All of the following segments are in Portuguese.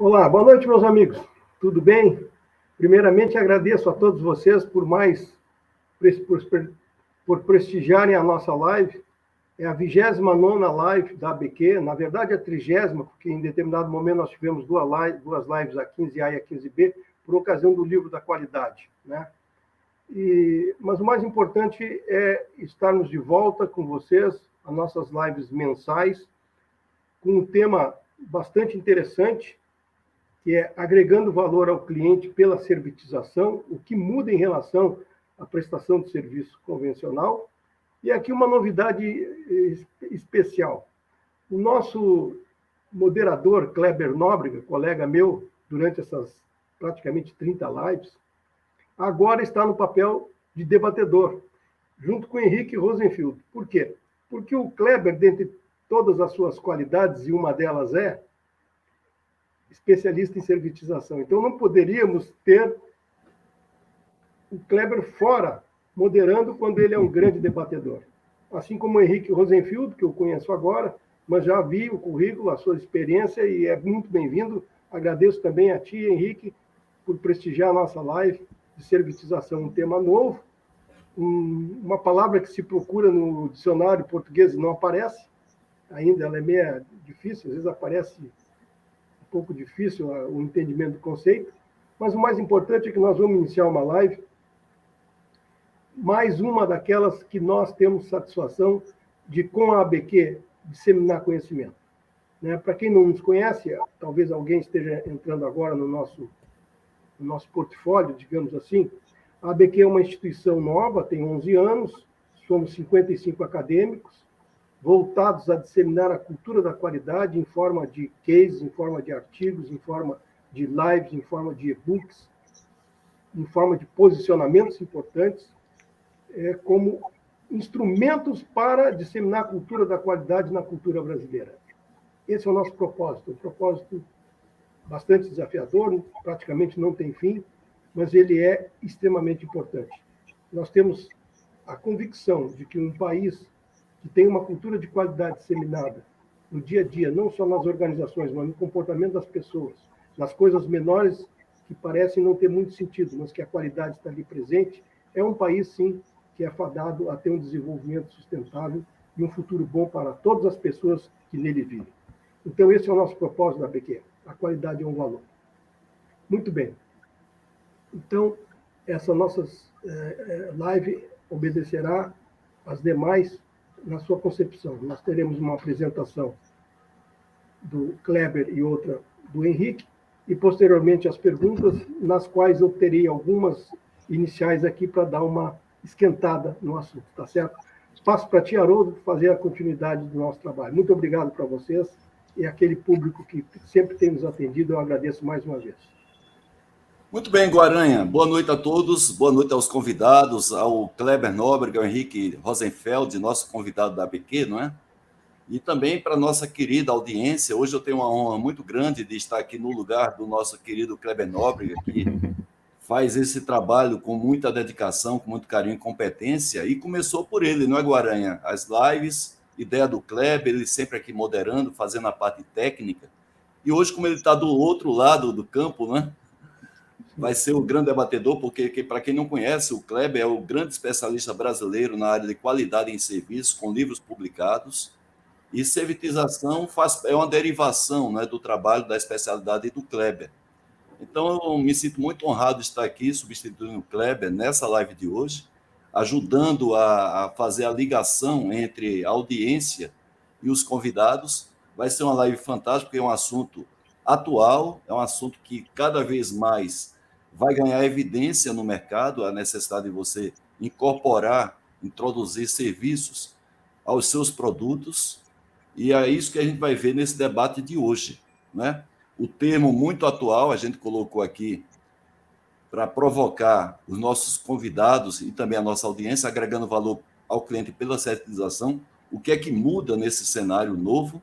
Olá, boa noite, meus amigos. Tudo bem? Primeiramente, agradeço a todos vocês por prestigiarem a nossa live. É a 29ª live da ABQ, na verdade a 30ª, porque em determinado momento nós tivemos duas lives, a 15A e a 15B, por ocasião do livro da qualidade, né? Mas o mais importante é estarmos de volta com vocês, as nossas lives mensais, com um tema bastante interessante, que é agregando valor ao cliente pela servitização, o que muda em relação à prestação de serviço convencional. E aqui uma novidade especial. O nosso moderador, Kleber Nóbrega, colega meu, durante essas praticamente 30 lives, agora está no papel de debatedor, junto com o Henrique Rosenfield. Por quê? Porque o Kleber, dentre todas as suas qualidades, e uma delas é especialista em servitização. Então, não poderíamos ter o Kleber fora, moderando, quando ele é um grande debatedor. Assim como o Henrique Rosenfield, que eu conheço agora, mas já vi o currículo, a sua experiência, e é muito bem-vindo. Agradeço também a ti, Henrique, por prestigiar a nossa live de servitização, um tema novo, uma palavra que se procura no dicionário português e não aparece, ainda ela é meio difícil, às vezes aparece um pouco difícil o entendimento do conceito, mas o mais importante é que nós vamos iniciar uma live, mais uma daquelas que nós temos satisfação de, com a ABQ, disseminar conhecimento. Né? Para quem não nos conhece, talvez alguém esteja entrando agora no nosso portfólio, digamos assim, a ABQ é uma instituição nova, tem 11 anos, somos 55 acadêmicos, voltados a disseminar a cultura da qualidade em forma de cases, em forma de artigos, em forma de lives, em forma de e-books, em forma de posicionamentos importantes, como instrumentos para disseminar a cultura da qualidade na cultura brasileira. Esse é o nosso propósito, um propósito bastante desafiador, praticamente não tem fim, mas ele é extremamente importante. Nós temos a convicção de que um país que tem uma cultura de qualidade disseminada no dia a dia, não só nas organizações, mas no comportamento das pessoas, nas coisas menores que parecem não ter muito sentido, mas que a qualidade está ali presente, é um país, sim, que é fadado a ter um desenvolvimento sustentável e um futuro bom para todas as pessoas que nele vivem. Então, esse é o nosso propósito da ABQ. A qualidade é um valor. Muito bem. Então, essa nossa live obedecerá às demais na sua concepção. Nós teremos uma apresentação do Kleber e outra do Henrique, e posteriormente as perguntas, nas quais eu terei algumas iniciais aqui para dar uma esquentada no assunto, tá certo? Passo para ti, Haroldo, fazer a continuidade do nosso trabalho. Muito obrigado para vocês e aquele público que sempre tem nos atendido, eu agradeço mais uma vez. Muito bem, Guaranha. Boa noite a todos, boa noite aos convidados, ao Kleber Nóbrega, ao Henrique Rosenfeld, nosso convidado da ABQ, não é? E também para a nossa querida audiência. Hoje eu tenho uma honra muito grande de estar aqui no lugar do nosso querido Kleber Nóbrega, que faz esse trabalho com muita dedicação, com muito carinho e competência, e começou por ele, não é, Guaranha? As lives, ideia do Kleber, ele sempre aqui moderando, fazendo a parte técnica. E hoje, como ele está do outro lado do campo, né? Vai ser o grande debatedor, porque, para quem não conhece, o Kleber é o grande especialista brasileiro na área de qualidade em serviços, com livros publicados, e servitização é uma derivação, né, do trabalho da especialidade do Kleber. Então, eu me sinto muito honrado de estar aqui, substituindo o Kleber nessa live de hoje, ajudando a fazer a ligação entre a audiência e os convidados. Vai ser uma live fantástica, porque é um assunto atual, é um assunto que cada vez mais vai ganhar evidência no mercado, a necessidade de você incorporar, introduzir serviços aos seus produtos, e é isso que a gente vai ver nesse debate de hoje, né? O termo muito atual, a gente colocou aqui para provocar os nossos convidados e também a nossa audiência, agregando valor ao cliente pela certificação, o que é que muda nesse cenário novo.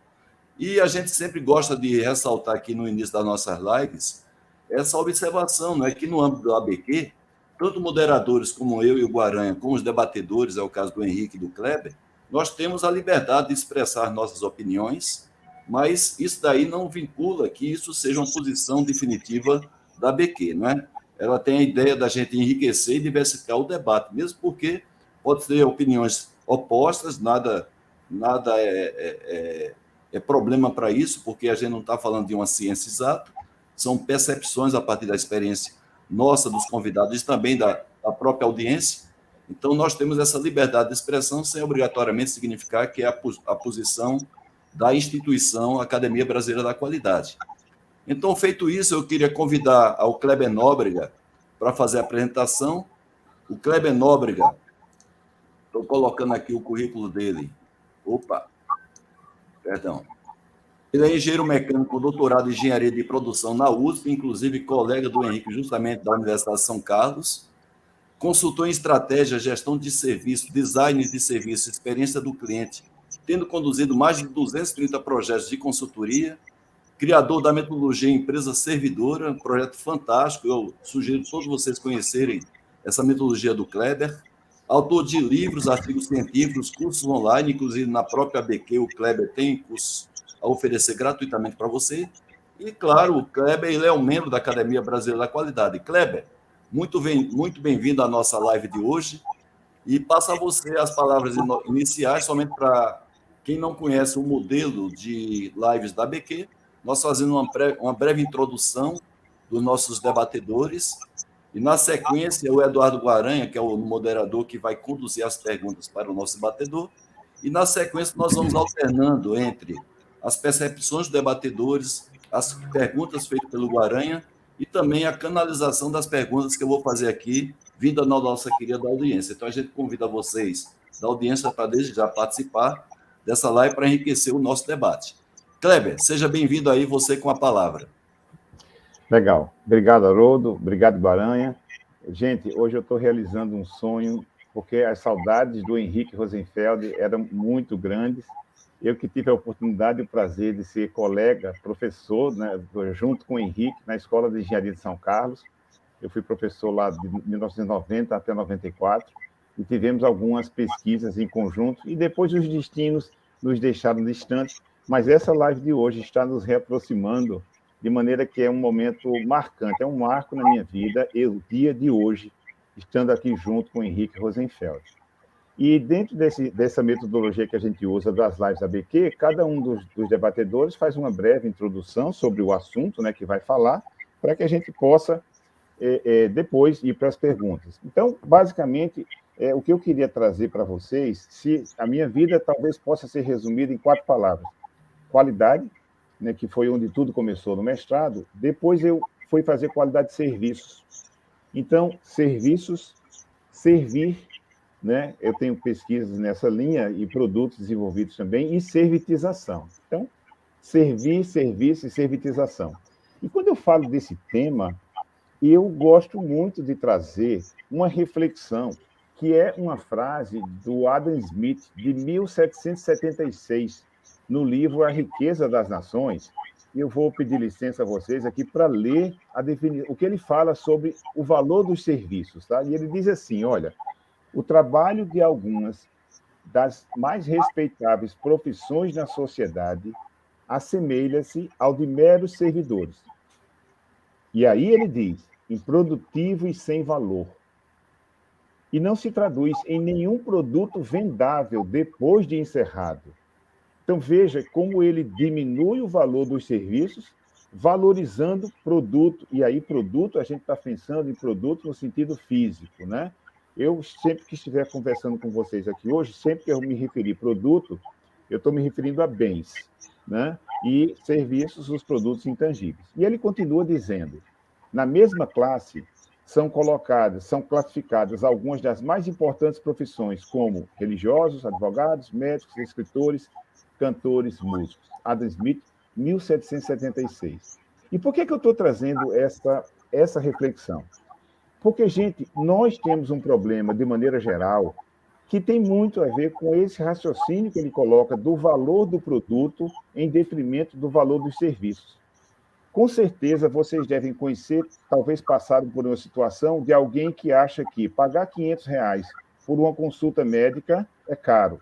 E a gente sempre gosta de ressaltar aqui no início das nossas lives essa observação, né, que no âmbito do ABQ, tanto moderadores como eu e o Guaranha, como os debatedores, é o caso do Henrique e do Kleber, nós temos a liberdade de expressar nossas opiniões mas isso daí não vincula que isso seja uma posição definitiva da ABQ, não é? Ela tem a ideia da gente enriquecer e diversificar o debate, mesmo porque pode ter opiniões opostas, nada é problema para isso, porque a gente não está falando de uma ciência exata, são percepções a partir da experiência nossa, dos convidados e também da própria audiência. Então, nós temos essa liberdade de expressão sem obrigatoriamente significar que é a posição da instituição Academia Brasileira da Qualidade. Então, feito isso, eu queria convidar ao Kleber Nóbrega para fazer a apresentação. O Kleber Nóbrega, estou colocando aqui o currículo dele. Opa, perdão. Ele é engenheiro mecânico com doutorado em engenharia de produção na USP, inclusive colega do Henrique, justamente da Universidade de São Carlos. Consultor em estratégia, gestão de serviço, design de serviço, experiência do cliente, tendo conduzido mais de 230 projetos de consultoria, criador da metodologia Empresa Servidora, um projeto fantástico, eu sugiro todos vocês conhecerem essa metodologia do Kleber, autor de livros, artigos científicos, cursos online, inclusive na própria ABQ, o Kleber tem cursos a oferecer gratuitamente para você, e claro, o Kleber ele é um membro da Academia Brasileira da Qualidade. Kleber, muito bem-vindo à nossa live de hoje, e passa a você as palavras iniciais, somente para quem não conhece o modelo de lives da ABQ, nós fazendo uma breve introdução dos nossos debatedores, e na sequência o Eduardo Guaranha, que é o moderador que vai conduzir as perguntas para o nosso debatedor, e na sequência nós vamos alternando entre as percepções dos debatedores, as perguntas feitas pelo Guaranha e também a canalização das perguntas que eu vou fazer aqui, vinda da nossa querida audiência. Então a gente convida vocês da audiência para desde já participar dessa live para enriquecer o nosso debate. Kleber, seja bem-vindo aí, você com a palavra. Legal. Obrigado, Haroldo. Obrigado, Guaranha. Gente, hoje eu estou realizando um sonho, porque as saudades do Henrique Rosenfeld eram muito grandes. Eu que tive a oportunidade e o prazer de ser colega, professor, né, junto com o Henrique, na Escola de Engenharia de São Carlos. Eu fui professor lá de 1990 até 94, e tivemos algumas pesquisas em conjunto, e depois os destinos nos deixaram distantes, mas essa live de hoje está nos reaproximando, de maneira que é um momento marcante, é um marco na minha vida, o dia de hoje, estando aqui junto com o Henrique Rosenfeld. E dentro dessa metodologia que a gente usa das lives ABQ, cada um dos debatedores faz uma breve introdução sobre o assunto, né, que vai falar, para que a gente possa depois ir para as perguntas. Então, basicamente, o que eu queria trazer para vocês, se a minha vida talvez possa ser resumida em 4 palavras. Qualidade, né, que foi onde tudo começou no mestrado. Depois eu fui fazer qualidade de serviços. Então, serviços, servir, né? Eu tenho pesquisas nessa linha e produtos desenvolvidos também, e servitização. Então, servir, serviço e servitização. E quando eu falo desse tema, eu gosto muito de trazer uma reflexão, que é uma frase do Adam Smith, de 1776, no livro A Riqueza das Nações. Eu vou pedir licença a vocês aqui para ler o que ele fala sobre o valor dos serviços. Tá? E ele diz assim, olha, o trabalho de algumas das mais respeitáveis profissões na sociedade assemelha-se ao de meros servidores. E aí ele diz, improdutivo e sem valor. E não se traduz em nenhum produto vendável depois de encerrado. Então, veja como ele diminui o valor dos serviços, valorizando produto. E aí, produto, a gente está pensando em produto no sentido físico, né? Eu, sempre que estiver conversando com vocês aqui hoje, sempre que eu me referir produto, eu estou me referindo a bens, né? E serviços, os produtos intangíveis. E ele continua dizendo, na mesma classe, são classificadas algumas das mais importantes profissões, como religiosos, advogados, médicos, escritores, cantores, músicos. Adam Smith, 1776. E por que eu estou trazendo essa reflexão? Porque, gente, nós temos um problema, de maneira geral, que tem muito a ver com esse raciocínio que ele coloca do valor do produto em detrimento do valor dos serviços. Com certeza, vocês devem conhecer, talvez passaram por uma situação de alguém que acha que pagar R$500 por uma consulta médica é caro.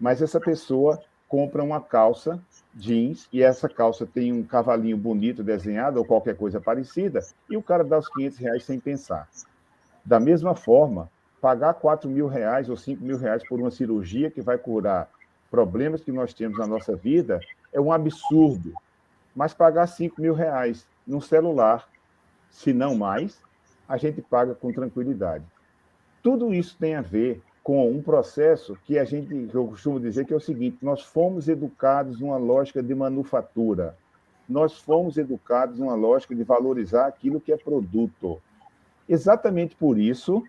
Mas essa pessoa compra uma calça jeans e essa calça tem um cavalinho bonito desenhado ou qualquer coisa parecida e o cara dá os R$ 500 sem pensar. Da mesma forma, pagar R$ 4.000 ou R$ 5.000 por uma cirurgia que vai curar problemas que nós temos na nossa vida é um absurdo. Mas pagar R$ 5.000 num celular, se não mais, a gente paga com tranquilidade. Tudo isso tem a ver com um processo que eu costumo dizer que é o seguinte: nós fomos educados numa lógica de manufatura, nós fomos educados numa lógica de valorizar aquilo que é produto. Exatamente por isso,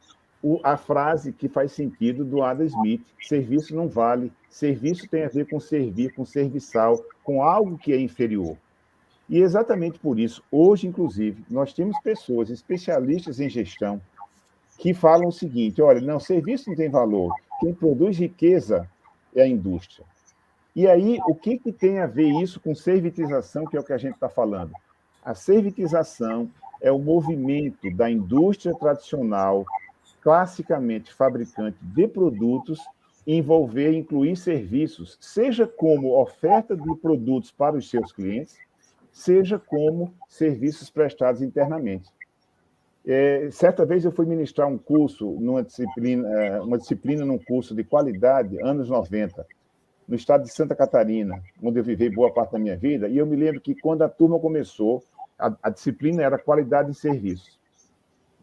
a frase que faz sentido do Adam Smith: serviço não vale, serviço tem a ver com servir, com serviçal, com algo que é inferior. E exatamente por isso, hoje, inclusive, nós temos pessoas especialistas em gestão que falam o seguinte: olha, não, serviço não tem valor, quem produz riqueza é a indústria. E aí, o que tem a ver isso com servitização, que é o que a gente está falando? A servitização é o movimento da indústria tradicional, classicamente fabricante de produtos, envolver e incluir serviços, seja como oferta de produtos para os seus clientes, seja como serviços prestados internamente. Certa vez eu fui ministrar um curso, uma disciplina num curso de qualidade, anos 90, no estado de Santa Catarina, onde eu vivi boa parte da minha vida, e eu me lembro que quando a turma começou, a disciplina era qualidade de serviço.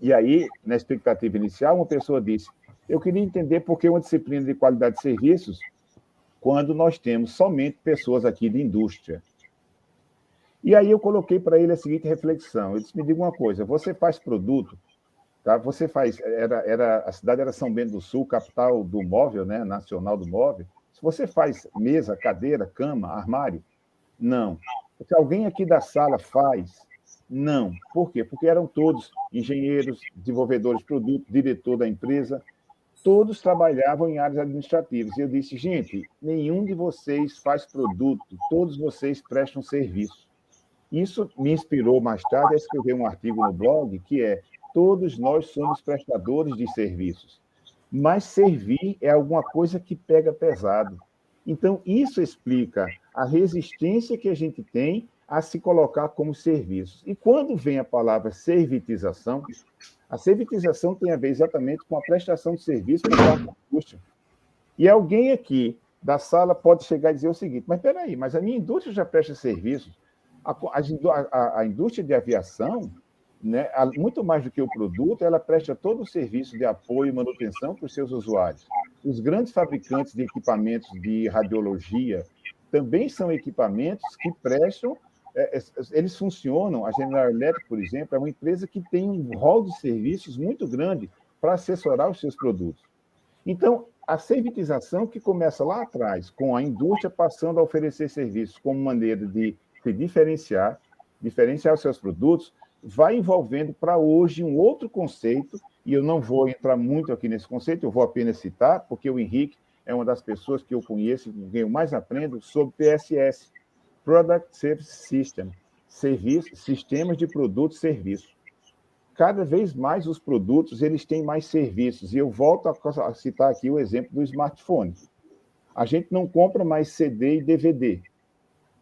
E aí, na expectativa inicial, uma pessoa disse: eu queria entender por que uma disciplina de qualidade de serviços quando nós temos somente pessoas aqui de indústria. E aí eu coloquei para ele a seguinte reflexão: eu disse, me diga uma coisa, você faz produto, tá? Você faz, a cidade era São Bento do Sul, capital do móvel, né? Nacional do móvel. Se você faz mesa, cadeira, cama, armário, não. Se alguém aqui da sala faz, não. Por quê? Porque eram todos engenheiros, desenvolvedores de produto, diretor da empresa, todos trabalhavam em áreas administrativas. E eu disse, gente, nenhum de vocês faz produto, todos vocês prestam serviço. Isso me inspirou mais tarde a escrever um artigo no blog que é: todos nós somos prestadores de serviços, mas servir é alguma coisa que pega pesado. Então, isso explica a resistência que a gente tem a se colocar como serviços. E quando vem a palavra servitização, a servitização tem a ver exatamente com a prestação de serviço por parte da indústria. E alguém aqui da sala pode chegar e dizer o seguinte: mas espera aí, mas a minha indústria já presta serviços. A indústria de aviação, né, muito mais do que o produto, ela presta todo o serviço de apoio e manutenção para os seus usuários. Os grandes fabricantes de equipamentos de radiologia também são equipamentos que prestam, eles funcionam. A General Electric, por exemplo, é uma empresa que tem um rol de serviços muito grande para assessorar os seus produtos. Então, a servitização que começa lá atrás, com a indústria passando a oferecer serviços como maneira de se diferenciar os seus produtos, vai envolvendo para hoje um outro conceito, e eu não vou entrar muito aqui nesse conceito, eu vou apenas citar, porque o Henrique é uma das pessoas que eu conheço, com quem eu mais aprendo, sobre PSS, Product Service System, sistemas de produto e serviço. Cada vez mais os produtos eles têm mais serviços, e eu volto a citar aqui o exemplo do smartphone. A gente não compra mais CD e DVD,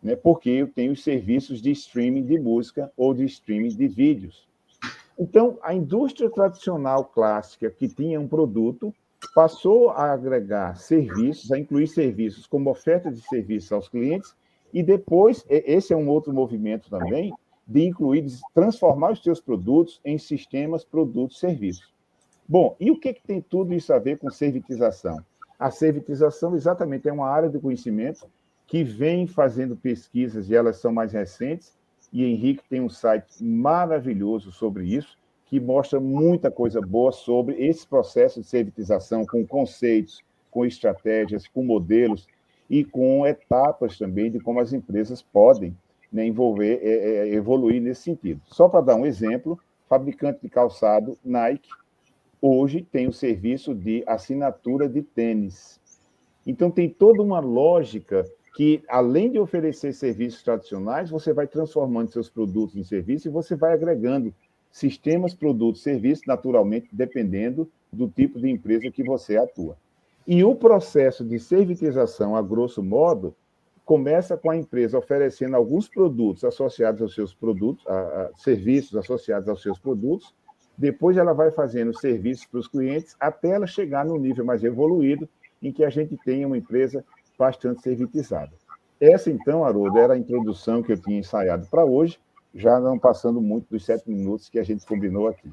né, porque eu tenho os serviços de streaming de música ou de streaming de vídeos. Então, a indústria tradicional clássica, que tinha um produto, passou a agregar serviços, a incluir serviços como oferta de serviços aos clientes, e depois, esse é um outro movimento também, de incluir, de transformar os seus produtos em sistemas, produtos, serviços. Bom, e o que tem tudo isso a ver com servitização? A servitização, exatamente, é uma área de conhecimento que vem fazendo pesquisas, e elas são mais recentes, e Henrique tem um site maravilhoso sobre isso, que mostra muita coisa boa sobre esse processo de servitização, com conceitos, com estratégias, com modelos, e com etapas também de como as empresas podem, né, evoluir nesse sentido. Só para dar um exemplo, fabricante de calçado, Nike, hoje tem o serviço de assinatura de tênis. Então, tem toda uma lógica que, além de oferecer serviços tradicionais, você vai transformando seus produtos em serviços e você vai agregando sistemas, produtos, serviços, naturalmente, dependendo do tipo de empresa que você atua. E o processo de servitização, a grosso modo, começa com a empresa oferecendo alguns produtos associados aos seus produtos, serviços associados aos seus produtos, depois ela vai fazendo serviços para os clientes até ela chegar no nível mais evoluído, em que a gente tenha uma empresa bastante servitizada. Essa, então, Haroldo, era a introdução que eu tinha ensaiado para hoje, já não passando muito dos 7 minutos que a gente combinou aqui.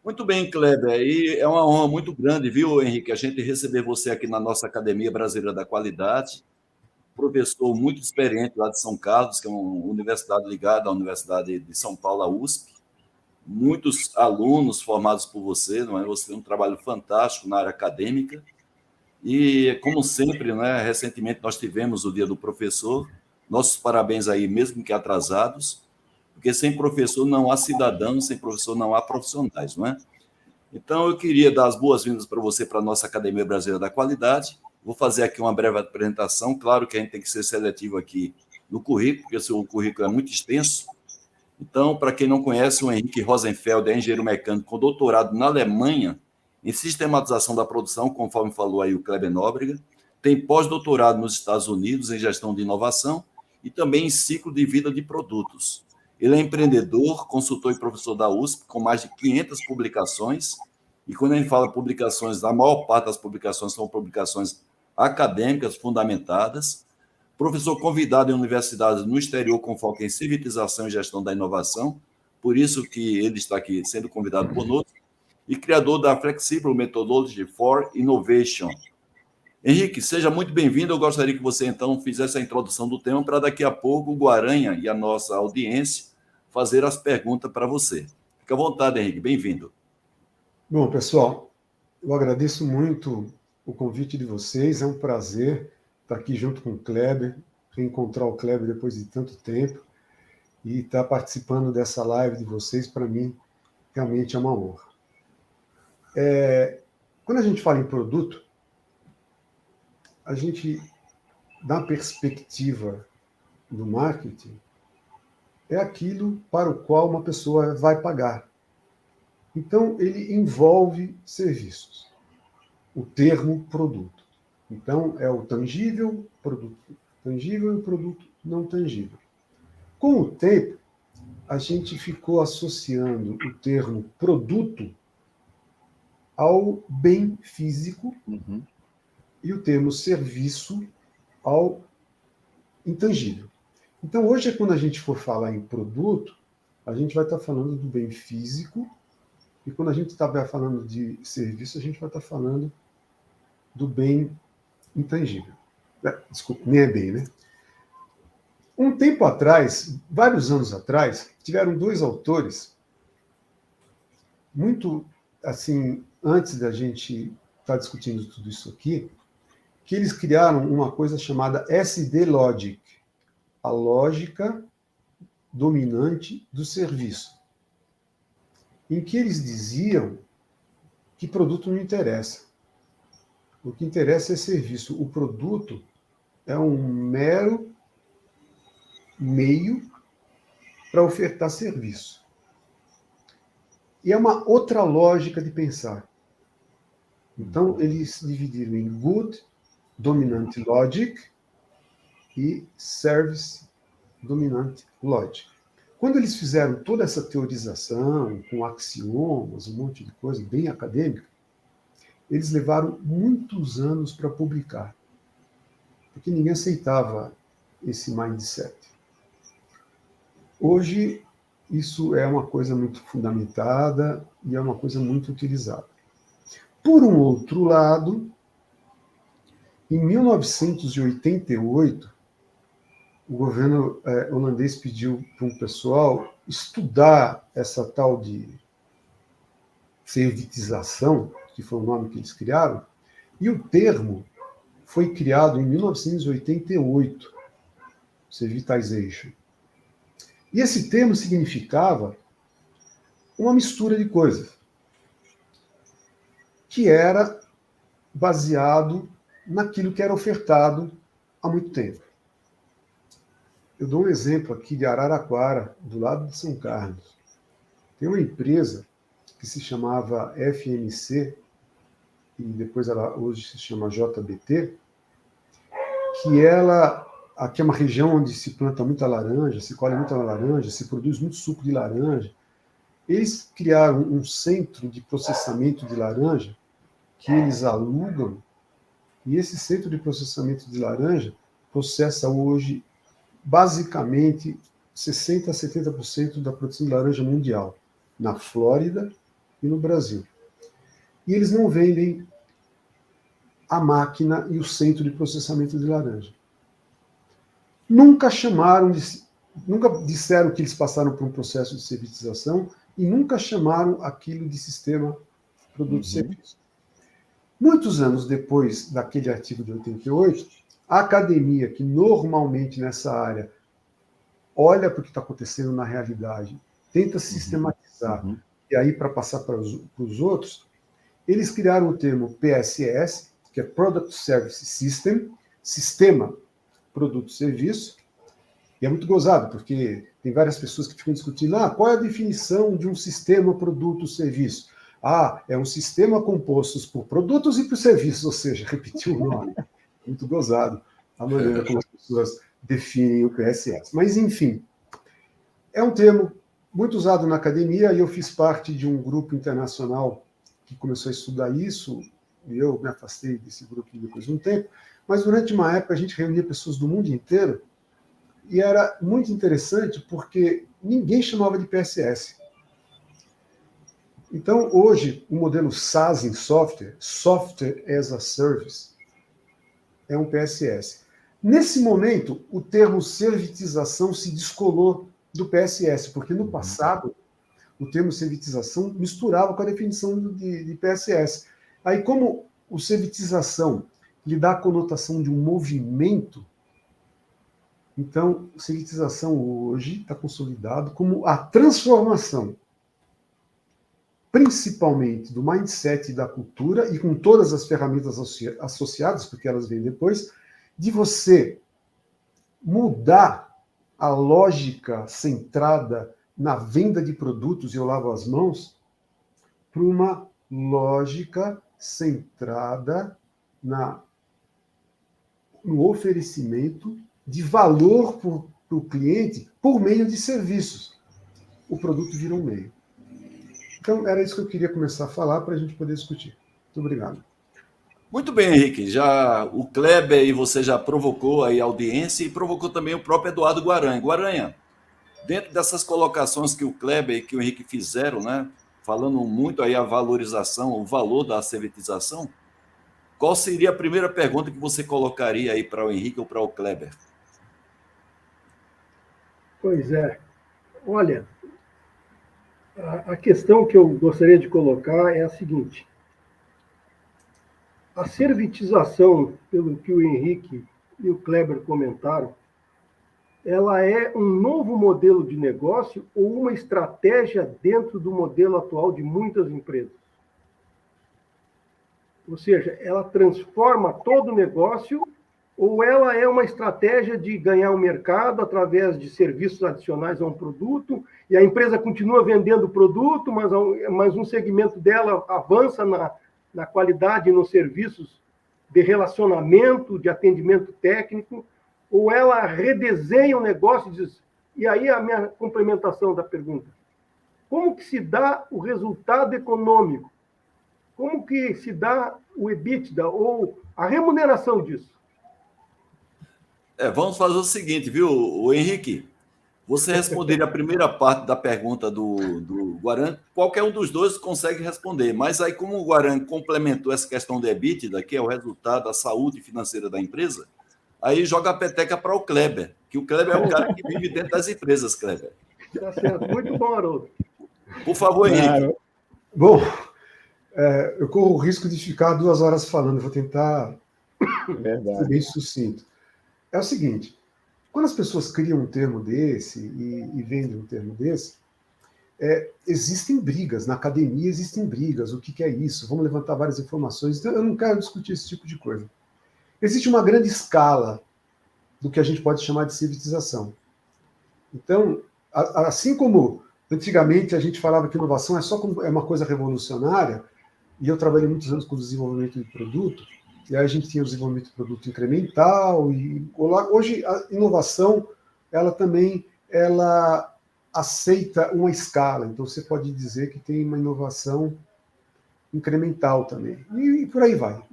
Muito bem, Kleber. E é uma honra muito grande, viu, Henrique, a gente receber você aqui na nossa Academia Brasileira da Qualidade, professor muito experiente lá de São Carlos, que é uma universidade ligada à Universidade de São Paulo, a USP. Muitos alunos formados por você, não é? Você tem um trabalho fantástico na área acadêmica. E, como sempre, né, recentemente nós tivemos o Dia do Professor. Nossos parabéns aí, mesmo que atrasados, porque sem professor não há cidadãos, sem professor não há profissionais, não é? Então, eu queria dar as boas-vindas para você, para a nossa Academia Brasileira da Qualidade. Vou fazer aqui uma breve apresentação. Claro que a gente tem que ser seletivo aqui no currículo, porque o seu currículo é muito extenso. Então, para quem não conhece, o Henrique Rosenfeld é engenheiro mecânico com doutorado na Alemanha em sistematização da produção, conforme falou aí o Kleber Nóbrega. Tem pós-doutorado nos Estados Unidos em gestão de inovação e também em ciclo de vida de produtos. Ele é empreendedor, consultor e professor da USP, com mais de 500 publicações. E quando a gente fala publicações, a maior parte das publicações são publicações acadêmicas fundamentadas. Professor convidado em universidades no exterior com foco em civilização e gestão da inovação. Por isso que ele está aqui sendo convidado conosco. E criador da Flexible Methodology for Innovation. Henrique, seja muito bem-vindo. Eu gostaria que você, então, fizesse a introdução do tema para daqui a pouco o Guaranha e a nossa audiência fazer as perguntas para você. Fique à vontade, Henrique. Bem-vindo. Bom, pessoal, eu agradeço muito o convite de vocês. É um prazer estar aqui junto com o Kleber, reencontrar o Kleber depois de tanto tempo e estar participando dessa live de vocês, para mim, realmente é uma honra. Quando a gente fala em produto, a gente, da perspectiva do marketing, é aquilo para o qual uma pessoa vai pagar. Então, ele envolve serviços. O termo produto. Então, é o tangível, produto tangível e o produto não tangível. Com o tempo, a gente ficou associando o termo produto ao bem físico e o termo serviço ao intangível. Então, hoje, quando a gente for falar em produto, a gente vai estar falando do bem físico, e quando a gente está falando de serviço, a gente vai estar falando do bem intangível. Desculpa, nem é bem, né? Um tempo atrás, vários anos atrás, tiveram 2 autores, muito assim, antes da gente estar discutindo tudo isso aqui, que eles criaram uma coisa chamada SD Logic, a lógica dominante do serviço, em que eles diziam que produto não interessa. O que interessa é serviço. O produto é um mero meio para ofertar serviço. E é uma outra lógica de pensar. Então, eles dividiram em Good Dominant Logic e Service Dominant Logic. Quando eles fizeram toda essa teorização, com axiomas, um monte de coisa bem acadêmica, eles levaram muitos anos para publicar, porque ninguém aceitava esse mindset. Hoje, isso é uma coisa muito fundamentada e é uma coisa muito utilizada. Por um outro lado, em 1988, o governo holandês pediu para um pessoal estudar essa tal de servitização, que foi o nome que eles criaram, e o termo foi criado em 1988, servitization. E esse termo significava uma mistura de coisas, que era baseado naquilo que era ofertado há muito tempo. Eu dou um exemplo aqui de Araraquara, do lado de São Carlos. Tem uma empresa que se chamava FMC, e depois ela hoje se chama JBT, aqui é uma região onde se planta muita laranja, se colhe muita laranja, se produz muito suco de laranja. Eles criaram um centro de processamento de laranja que eles alugam, e esse centro de processamento de laranja processa hoje, basicamente, 60% a 70% da produção de laranja mundial, na Flórida e no Brasil. E eles não vendem a máquina e o centro de processamento de laranja. Nunca disseram que eles passaram por um processo de servitização e nunca chamaram aquilo de sistema produto-serviço. Muitos anos depois daquele artigo de 88, a academia, que normalmente nessa área olha para o que está acontecendo na realidade, tenta sistematizar, e aí para passar para os outros, eles criaram o termo PSS, que é Product Service System, Sistema Produto-Serviço, e é muito gozado, porque tem várias pessoas que ficam discutindo qual é a definição de um sistema produto-serviço. É um sistema composto por produtos e por serviços, ou seja, repetiu o nome. Muito gozado a maneira como as pessoas definem o PSS. Mas, enfim, é um termo muito usado na academia, e eu fiz parte de um grupo internacional que começou a estudar isso, e eu me afastei desse grupo depois de um tempo, mas durante uma época a gente reunia pessoas do mundo inteiro, e era muito interessante porque ninguém chamava de PSS. Então, hoje, o modelo SaaS em software, Software as a Service, é um PSS. Nesse momento, o termo servitização se descolou do PSS, porque no passado, o termo servitização misturava com a definição de PSS. Aí, como o servitização lhe dá a conotação de um movimento, então, servitização hoje está consolidado como a transformação, principalmente do mindset e da cultura, e com todas as ferramentas associadas, porque elas vêm depois, de você mudar a lógica centrada na venda de produtos, e eu lavo as mãos, para uma lógica centrada no oferecimento de valor para o cliente por meio de serviços. O produto vira um meio. Então, era isso que eu queria começar a falar para a gente poder discutir. Muito obrigado. Muito bem, Henrique. Já o Kleber e você já provocou aí a audiência e provocou também o próprio Eduardo Guaranha. Guaranha, dentro dessas colocações que o Kleber e que o Henrique fizeram, né, falando muito aí a valorização, o valor da servitização, qual seria a primeira pergunta que você colocaria aí para o Henrique ou para o Kleber? Pois é. Olha, a questão que eu gostaria de colocar é a seguinte. A servitização, pelo que o Henrique e o Kleber comentaram, ela é um novo modelo de negócio ou uma estratégia dentro do modelo atual de muitas empresas? Ou seja, ela transforma todo o negócio ou ela é uma estratégia de ganhar o mercado através de serviços adicionais a um produto e a empresa continua vendendo o produto, mas um segmento dela avança na qualidade nos serviços de relacionamento, de atendimento técnico, ou ela redesenha o negócio e diz... E aí a minha complementação da pergunta. Como que se dá o resultado econômico? Como que se dá o EBITDA ou a remuneração disso? Vamos fazer o seguinte, viu, o Henrique? Você responderia a primeira parte da pergunta do Guaran, qualquer um dos dois consegue responder, mas aí como o Guaran complementou essa questão do EBITDA, que é o resultado da saúde financeira da empresa, aí joga a peteca para o Kleber, que o Kleber é o cara que vive dentro das empresas, Kleber. Tá certo, muito bom, Haroldo. Por favor, Henrique. Bom, eu corro o risco de ficar 2 horas falando, vou tentar ser bem sucinto. É o seguinte, quando as pessoas criam um termo desse e vendem um termo desse, existem brigas, na academia existem brigas, o que é isso? Vamos levantar várias informações, então eu não quero discutir esse tipo de coisa. Existe uma grande escala do que a gente pode chamar de servitização. Então, assim como antigamente a gente falava que inovação é uma coisa revolucionária, e eu trabalhei muitos anos com desenvolvimento de produto, e aí a gente tinha o desenvolvimento de produto incremental, e hoje a inovação, ela também aceita uma escala, então você pode dizer que tem uma inovação incremental também, e por aí vai.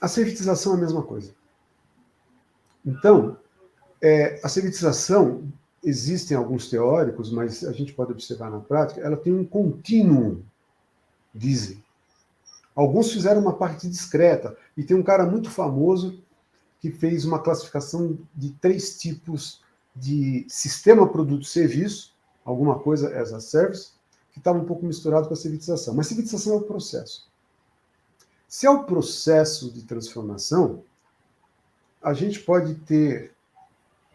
A servitização é a mesma coisa. Então, a servitização, existem alguns teóricos, mas a gente pode observar na prática, ela tem um contínuo, dizem. Alguns fizeram uma parte discreta, e tem um cara muito famoso que fez uma classificação de 3 tipos de sistema, produto e serviço, alguma coisa as a service, que estava um pouco misturado com a servitização. Mas servitização é o processo. Se é o processo de transformação, a gente pode ter,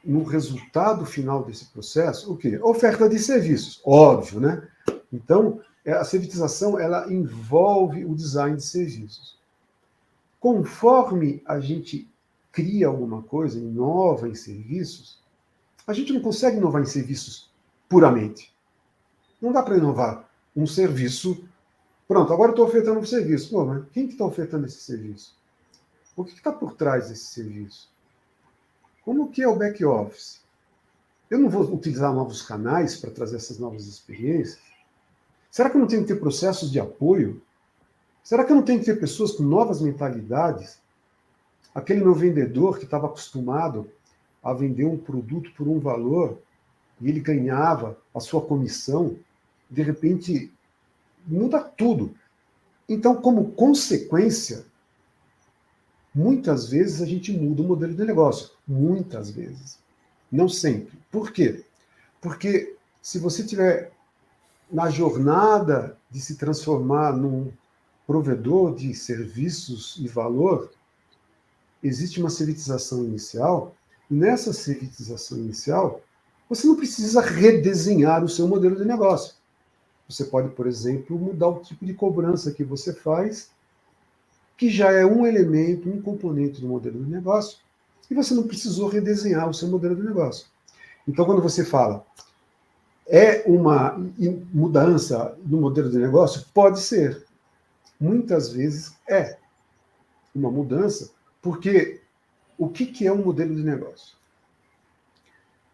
no resultado final desse processo, o quê? Oferta de serviços, óbvio, né? Então, a servitização, ela envolve o design de serviços. Conforme a gente cria alguma coisa, inova em serviços, a gente não consegue inovar em serviços puramente. Não dá para inovar um serviço. Pronto, agora eu estou ofertando um serviço. Pô, mas quem que está ofertando esse serviço? O que está por trás desse serviço? Como que é o back-office? Eu não vou utilizar novos canais para trazer essas novas experiências? Será que eu não tenho que ter processos de apoio? Será que eu não tenho que ter pessoas com novas mentalidades? Aquele meu vendedor que estava acostumado a vender um produto por um valor e ele ganhava a sua comissão, de repente muda tudo. Então, como consequência, muitas vezes a gente muda o modelo de negócio. Muitas vezes. Não sempre. Por quê? Porque se você tiver na jornada de se transformar num provedor de serviços e valor, existe uma servitização inicial, e nessa servitização inicial, você não precisa redesenhar o seu modelo de negócio. Você pode, por exemplo, mudar o tipo de cobrança que você faz, que já é um elemento, um componente do modelo de negócio, e você não precisou redesenhar o seu modelo de negócio. Então, quando você fala, é uma mudança no modelo de negócio? Pode ser. Muitas vezes é uma mudança, porque o que é um modelo de negócio?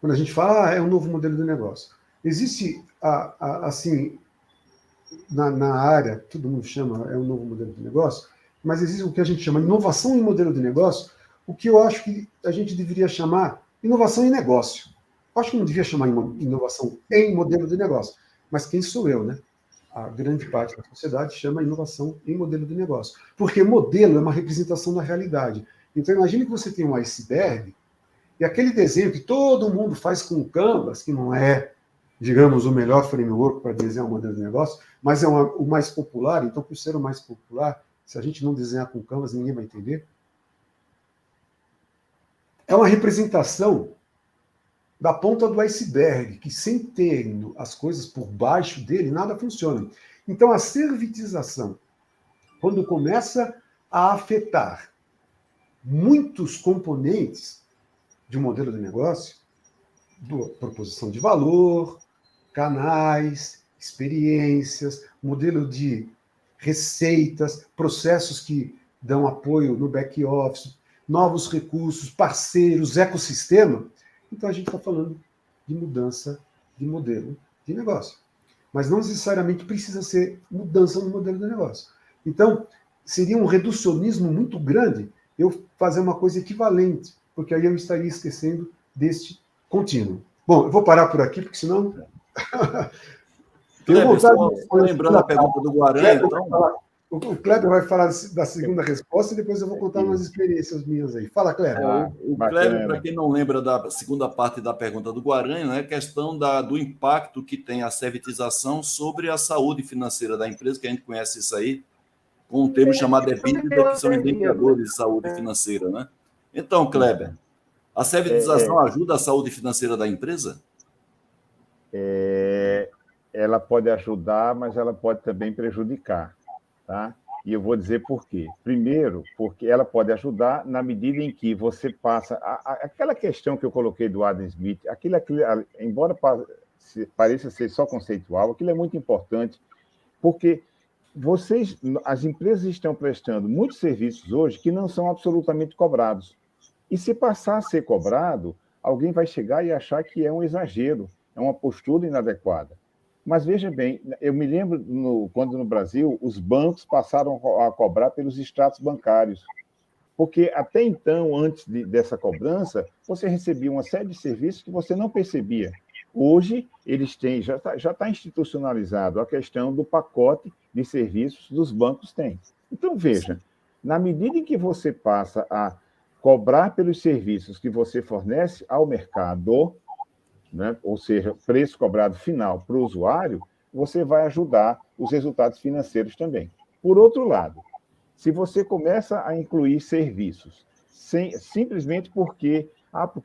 Quando a gente fala, é um novo modelo de negócio. Existe, assim, na área, todo mundo chama, é um novo modelo de negócio, mas existe o que a gente chama de inovação em modelo de negócio, o que eu acho que a gente deveria chamar inovação em negócio. Eu acho que não devia chamar inovação em modelo de negócio, mas quem sou eu, né? A grande parte da sociedade chama inovação em modelo de negócio, porque modelo é uma representação da realidade. Então, imagine que você tem um iceberg, e aquele desenho que todo mundo faz com o Canvas, que não é, digamos, o melhor framework para desenhar um modelo de negócio, mas é o mais popular. Então, por ser o mais popular, se a gente não desenhar com o Canvas, ninguém vai entender. É uma representação da ponta do iceberg, que sem ter as coisas por baixo dele, nada funciona. Então, a servitização, quando começa a afetar muitos componentes de um modelo de negócio, proposição de valor, canais, experiências, modelo de receitas, processos que dão apoio no back-office, novos recursos, parceiros, ecossistema. Então, a gente está falando de mudança de modelo de negócio. Mas não necessariamente precisa ser mudança no modelo de negócio. Então, seria um reducionismo muito grande eu fazer uma coisa equivalente, porque aí eu estaria esquecendo deste contínuo. Bom, eu vou parar por aqui, porque senão... Kleber, só lembrando a pergunta do Guaranha, então... O Kleber vai falar da segunda resposta e depois eu vou contar umas experiências minhas aí. Fala, Kleber. O Kleber, para quem não lembra da segunda parte da pergunta do Guaranha, é a questão do impacto que tem a servitização sobre a saúde financeira da empresa, que a gente conhece isso aí, com um termo chamado EBITDA, que são indicadores de saúde financeira, né? Então, Kleber, a servitização ajuda a saúde financeira da empresa? Ela pode ajudar, mas ela pode também prejudicar. Tá? E eu vou dizer por quê. Primeiro, porque ela pode ajudar na medida em que você passa... aquela questão que eu coloquei do Adam Smith, aquilo, embora pareça ser só conceitual, aquilo é muito importante, porque as empresas estão prestando muitos serviços hoje que não são absolutamente cobrados. E se passar a ser cobrado, alguém vai chegar e achar que é um exagero, é uma postura inadequada. Mas veja bem, eu me lembro quando no Brasil os bancos passaram a cobrar pelos extratos bancários. Porque até então, antes dessa cobrança, você recebia uma série de serviços que você não percebia. Hoje, eles têm, já está institucionalizado a questão do pacote de serviços dos bancos têm. Então, veja, na medida em que você passa a cobrar pelos serviços que você fornece ao mercado, né, ou seja, preço cobrado final para o usuário, você vai ajudar os resultados financeiros também. Por outro lado, se você começa a incluir serviços simplesmente porque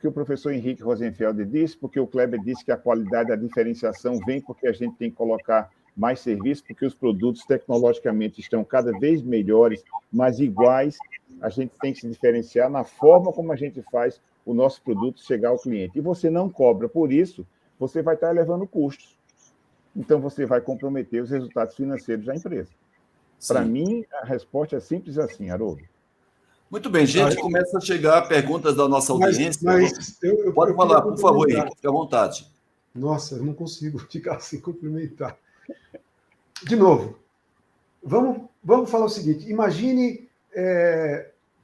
o professor Henrique Rosenfeld disse, porque o Kleber disse que a qualidade, a diferenciação vem porque a gente tem que colocar mais serviços, porque os produtos tecnologicamente estão cada vez melhores, mas iguais, a gente tem que se diferenciar na forma como a gente faz o nosso produto chegar ao cliente. E você não cobra por isso, você vai estar elevando custos. Então, você vai comprometer os resultados financeiros da empresa. Para mim, a resposta é simples assim, Haroldo. Muito bem, gente, começa a chegar perguntas da nossa audiência. Pode falar, por favor, Henrique, fique à vontade. Nossa, eu não consigo ficar sem cumprimentar. De novo, vamos falar o seguinte, imagine,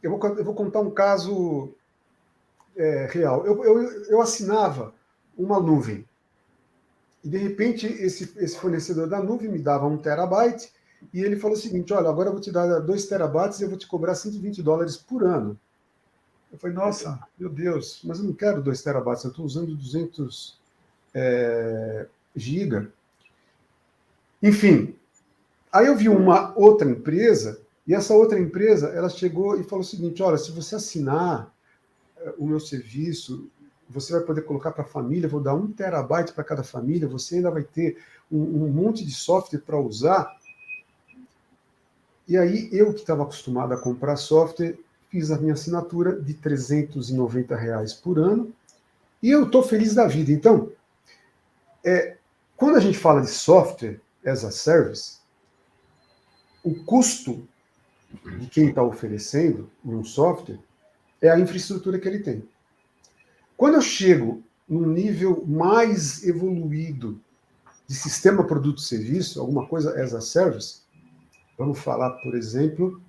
eu vou contar um caso real. Eu assinava uma nuvem, e de repente esse fornecedor da nuvem me dava 1 terabyte, e ele falou o seguinte, olha, agora eu vou te dar 2 terabytes e eu vou te cobrar $120 por ano. Eu falei, nossa, meu Deus, mas eu não quero 2 terabytes, eu estou usando 200 giga. Enfim, aí eu vi uma outra empresa, e essa outra empresa, ela chegou e falou o seguinte, olha, se você assinar o meu serviço, você vai poder colocar para a família, vou dar 1 terabyte para cada família, você ainda vai ter um monte de software para usar. E aí, eu que estava acostumado a comprar software, fiz a minha assinatura de R$390 por ano, e eu estou feliz da vida. Então, quando a gente fala de software as a service, o custo de quem está oferecendo um software é a infraestrutura que ele tem. Quando eu chego num nível mais evoluído de sistema produto-serviço, alguma coisa as a service, vamos falar, por exemplo,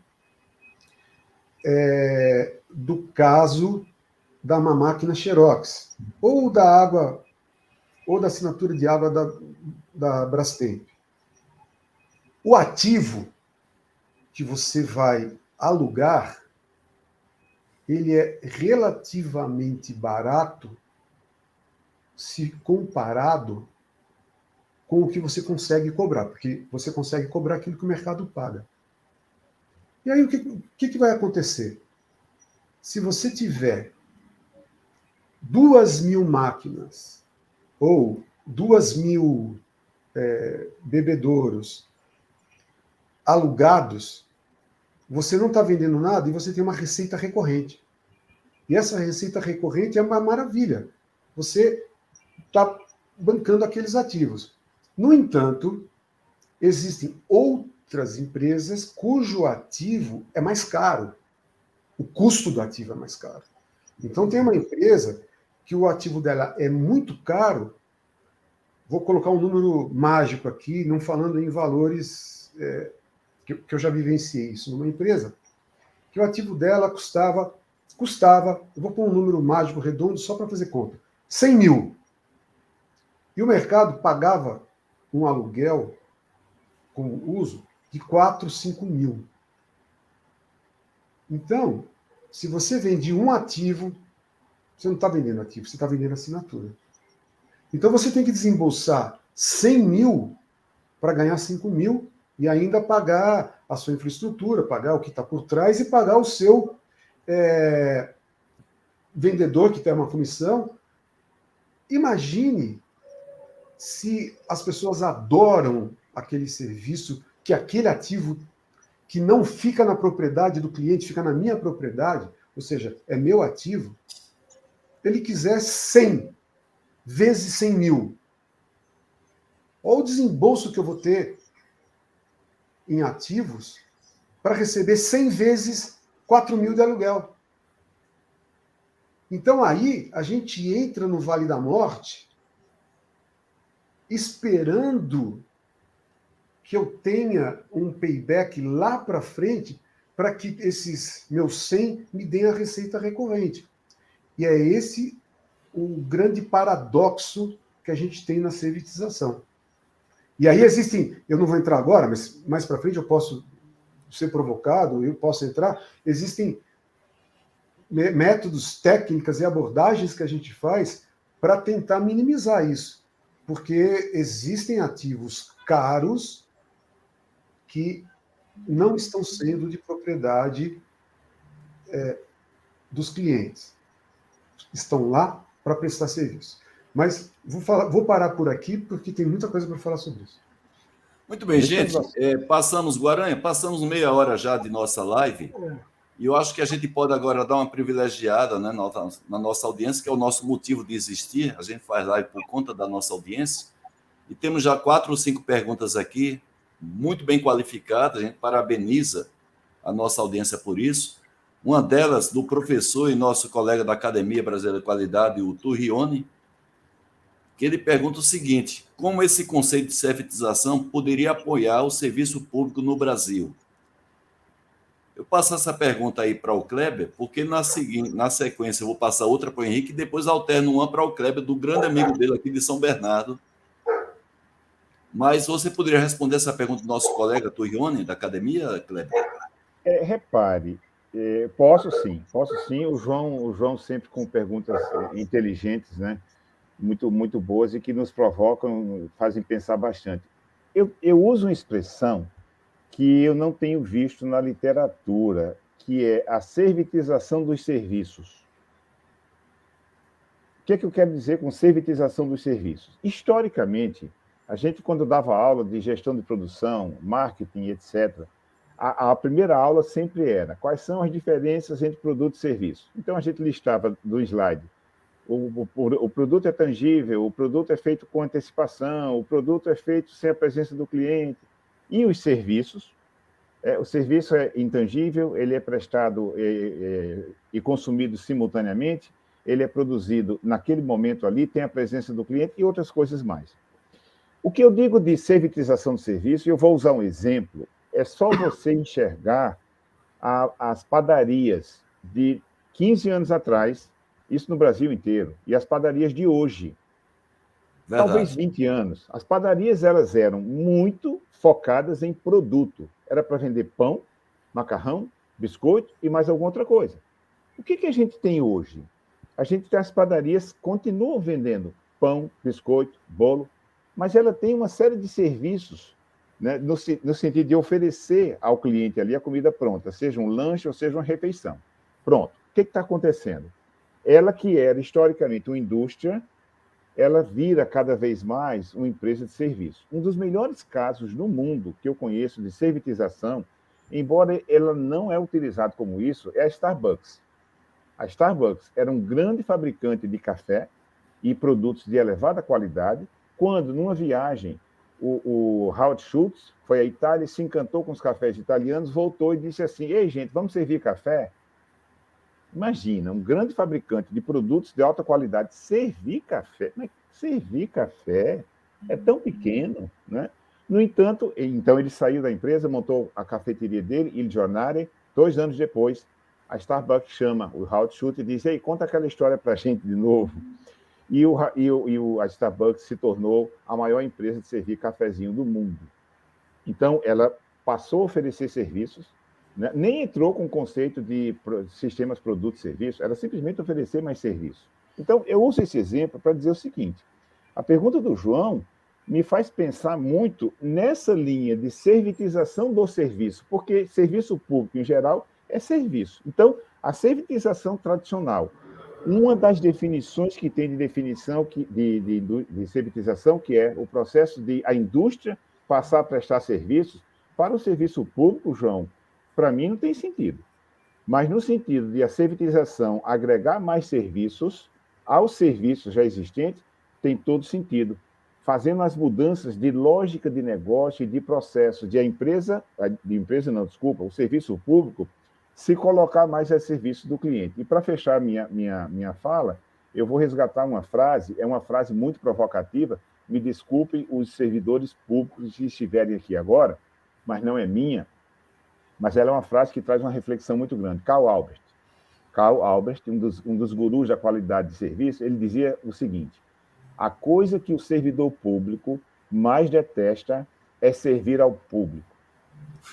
do caso da uma máquina Xerox, ou da água, ou da assinatura de água da Brastemp. O ativo que você vai alugar, ele é relativamente barato se comparado com o que você consegue cobrar, porque você consegue cobrar aquilo que o mercado paga. E aí, o que vai acontecer? Se você tiver 2.000 máquinas ou 2.000 bebedouros alugados, você não está vendendo nada e você tem uma receita recorrente. E essa receita recorrente é uma maravilha. Você está bancando aqueles ativos. No entanto, existem outras empresas cujo ativo é mais caro. O custo do ativo é mais caro. Então, tem uma empresa que o ativo dela é muito caro. Vou colocar um número mágico aqui, não falando em valores que eu já vivenciei isso numa empresa, que o ativo dela custava, eu vou pôr um número mágico redondo só para fazer conta, 100 mil. E o mercado pagava um aluguel com uso de 4, 5 mil. Então, se você vende um ativo, você não está vendendo ativo, você está vendendo assinatura. Então você tem que desembolsar 100 mil para ganhar 5 mil e ainda pagar a sua infraestrutura, pagar o que está por trás e pagar o seu vendedor que tem uma comissão. Imagine se as pessoas adoram aquele serviço, que aquele ativo que não fica na propriedade do cliente, fica na minha propriedade, ou seja, é meu ativo, ele quiser 100 vezes 100 mil. Olha o desembolso que eu vou ter. em ativos para receber 100 vezes 4 mil de aluguel. Então, aí, a gente entra no Vale da Morte esperando que eu tenha um payback lá para frente para que esses meus 100 me deem a receita recorrente. E é esse o grande paradoxo que a gente tem na servitização. E aí existem, eu não vou entrar agora, mas mais para frente eu posso ser provocado, eu posso entrar, existem métodos, técnicas e abordagens que a gente faz para tentar minimizar isso. Porque existem ativos caros que não estão sendo de propriedade dos clientes. Estão lá para prestar serviço. Mas vou parar por aqui, porque tem muita coisa para falar sobre isso. Muito bem, gente. Passamos, Guaranha, passamos meia hora já de nossa live. E eu acho que a gente pode agora dar uma privilegiada, né, na nossa audiência, que é o nosso motivo de existir. A gente faz live por conta da nossa audiência. E temos já 4 ou 5 perguntas aqui, muito bem qualificadas. A gente parabeniza a nossa audiência por isso. Uma delas, do professor e nosso colega da Academia Brasileira de Qualidade, o Turrione, que ele pergunta o seguinte: como esse conceito de servitização poderia apoiar o serviço público no Brasil? Eu passo essa pergunta aí para o Kleber, porque na sequência eu vou passar outra para o Henrique e depois alterno uma para o Kleber, do grande amigo dele aqui de São Bernardo. Mas você poderia responder essa pergunta do nosso colega Turrione, da Academia, Kleber? Repare, posso sim. O João sempre com perguntas inteligentes, né? Muito, muito boas e que nos provocam, fazem pensar bastante. Eu uso uma expressão que eu não tenho visto na literatura, que é a servitização dos serviços. O que é que eu quero dizer com servitização dos serviços? Historicamente, a gente, quando dava aula de gestão de produção, marketing, etc., a primeira aula sempre era quais são as diferenças entre produto e serviço. Então, a gente listava no slide: o produto é tangível, o produto é feito com antecipação, o produto é feito sem a presença do cliente. E os serviços, o serviço é intangível, ele é prestado e consumido simultaneamente, ele é produzido naquele momento ali, tem a presença do cliente e outras coisas mais. O que eu digo de servitização do serviço, e eu vou usar um exemplo, é só você enxergar as padarias de 15 anos atrás, isso no Brasil inteiro, e as padarias de hoje. Verdade. Talvez 20 anos. As padarias elas eram muito focadas em produto. Era para vender pão, macarrão, biscoito e mais alguma outra coisa. O que a gente tem hoje? A gente tem as padarias que continuam vendendo pão, biscoito, bolo, mas ela tem uma série de serviços, né, no sentido de oferecer ao cliente ali a comida pronta, seja um lanche ou seja uma refeição. Pronto. O que está acontecendo? Ela que era historicamente uma indústria, ela vira cada vez mais uma empresa de serviço. Um dos melhores casos no mundo que eu conheço de servitização, embora ela não é utilizada como isso, é a Starbucks. A Starbucks era um grande fabricante de café e produtos de elevada qualidade, quando, numa viagem, o Howard Schultz foi à Itália e se encantou com os cafés italianos, voltou e disse assim: ei, gente, vamos servir café? Imagina, um grande fabricante de produtos de alta qualidade servir café. Mas servir café é tão pequeno, né? No entanto, então ele saiu da empresa, montou a cafeteria dele, Il Giornale. 2 anos depois, a Starbucks chama o Howard Schultz e diz: ei, conta aquela história para a gente de novo. E a Starbucks se tornou a maior empresa de servir cafezinho do mundo. Então, ela passou a oferecer serviços, né? Nem entrou com o conceito de sistemas, produto, serviço, era simplesmente oferecer mais serviço. Então, eu uso esse exemplo para dizer o seguinte: a pergunta do João me faz pensar muito nessa linha de servitização do serviço, porque serviço público, em geral, é serviço. Então, a servitização tradicional, uma das definições que tem de definição de servitização, que é o processo de a indústria passar a prestar serviços, para o serviço público, João, para mim não tem sentido. Mas no sentido de a servitização agregar mais serviços aos serviços já existentes, tem todo sentido. fazendo as mudanças de lógica de negócio e de processo o serviço público, se colocar mais a serviço do cliente. E para fechar minha fala, eu vou resgatar uma frase, é uma frase muito provocativa, me desculpem os servidores públicos que estiverem aqui agora, mas não é minha, mas ela é uma frase que traz uma reflexão muito grande. Karl Albert, um dos gurus da qualidade de serviço, ele dizia o seguinte: a coisa que o servidor público mais detesta é servir ao público.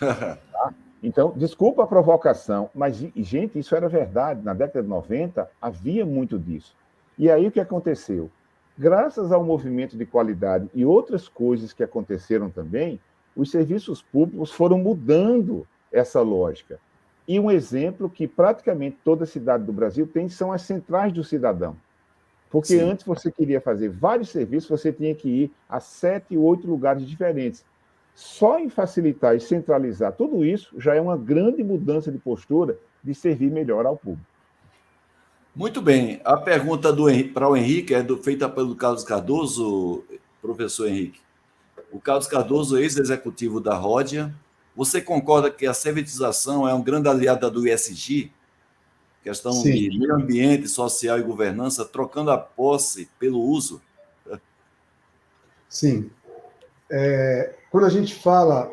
Tá? Então, desculpa a provocação, mas, gente, isso era verdade. Na década de 90, havia muito disso. E aí o que aconteceu? Graças ao movimento de qualidade e outras coisas que aconteceram também, os serviços públicos foram mudando essa lógica. E um exemplo que praticamente toda cidade do Brasil tem são as centrais do cidadão. Porque Sim. Antes você queria fazer vários serviços, você tinha que ir a 7, 8 lugares diferentes. Só em facilitar e centralizar tudo isso já é uma grande mudança de postura de servir melhor ao público. Muito bem. A pergunta para o Henrique é feita pelo Carlos Cardoso, professor Henrique. O Carlos Cardoso, ex-executivo da Ródia. Você concorda que a servitização é um grande aliado do ESG? Questão Sim. de meio ambiente, social e governança, trocando a posse pelo uso? Sim. Quando a gente fala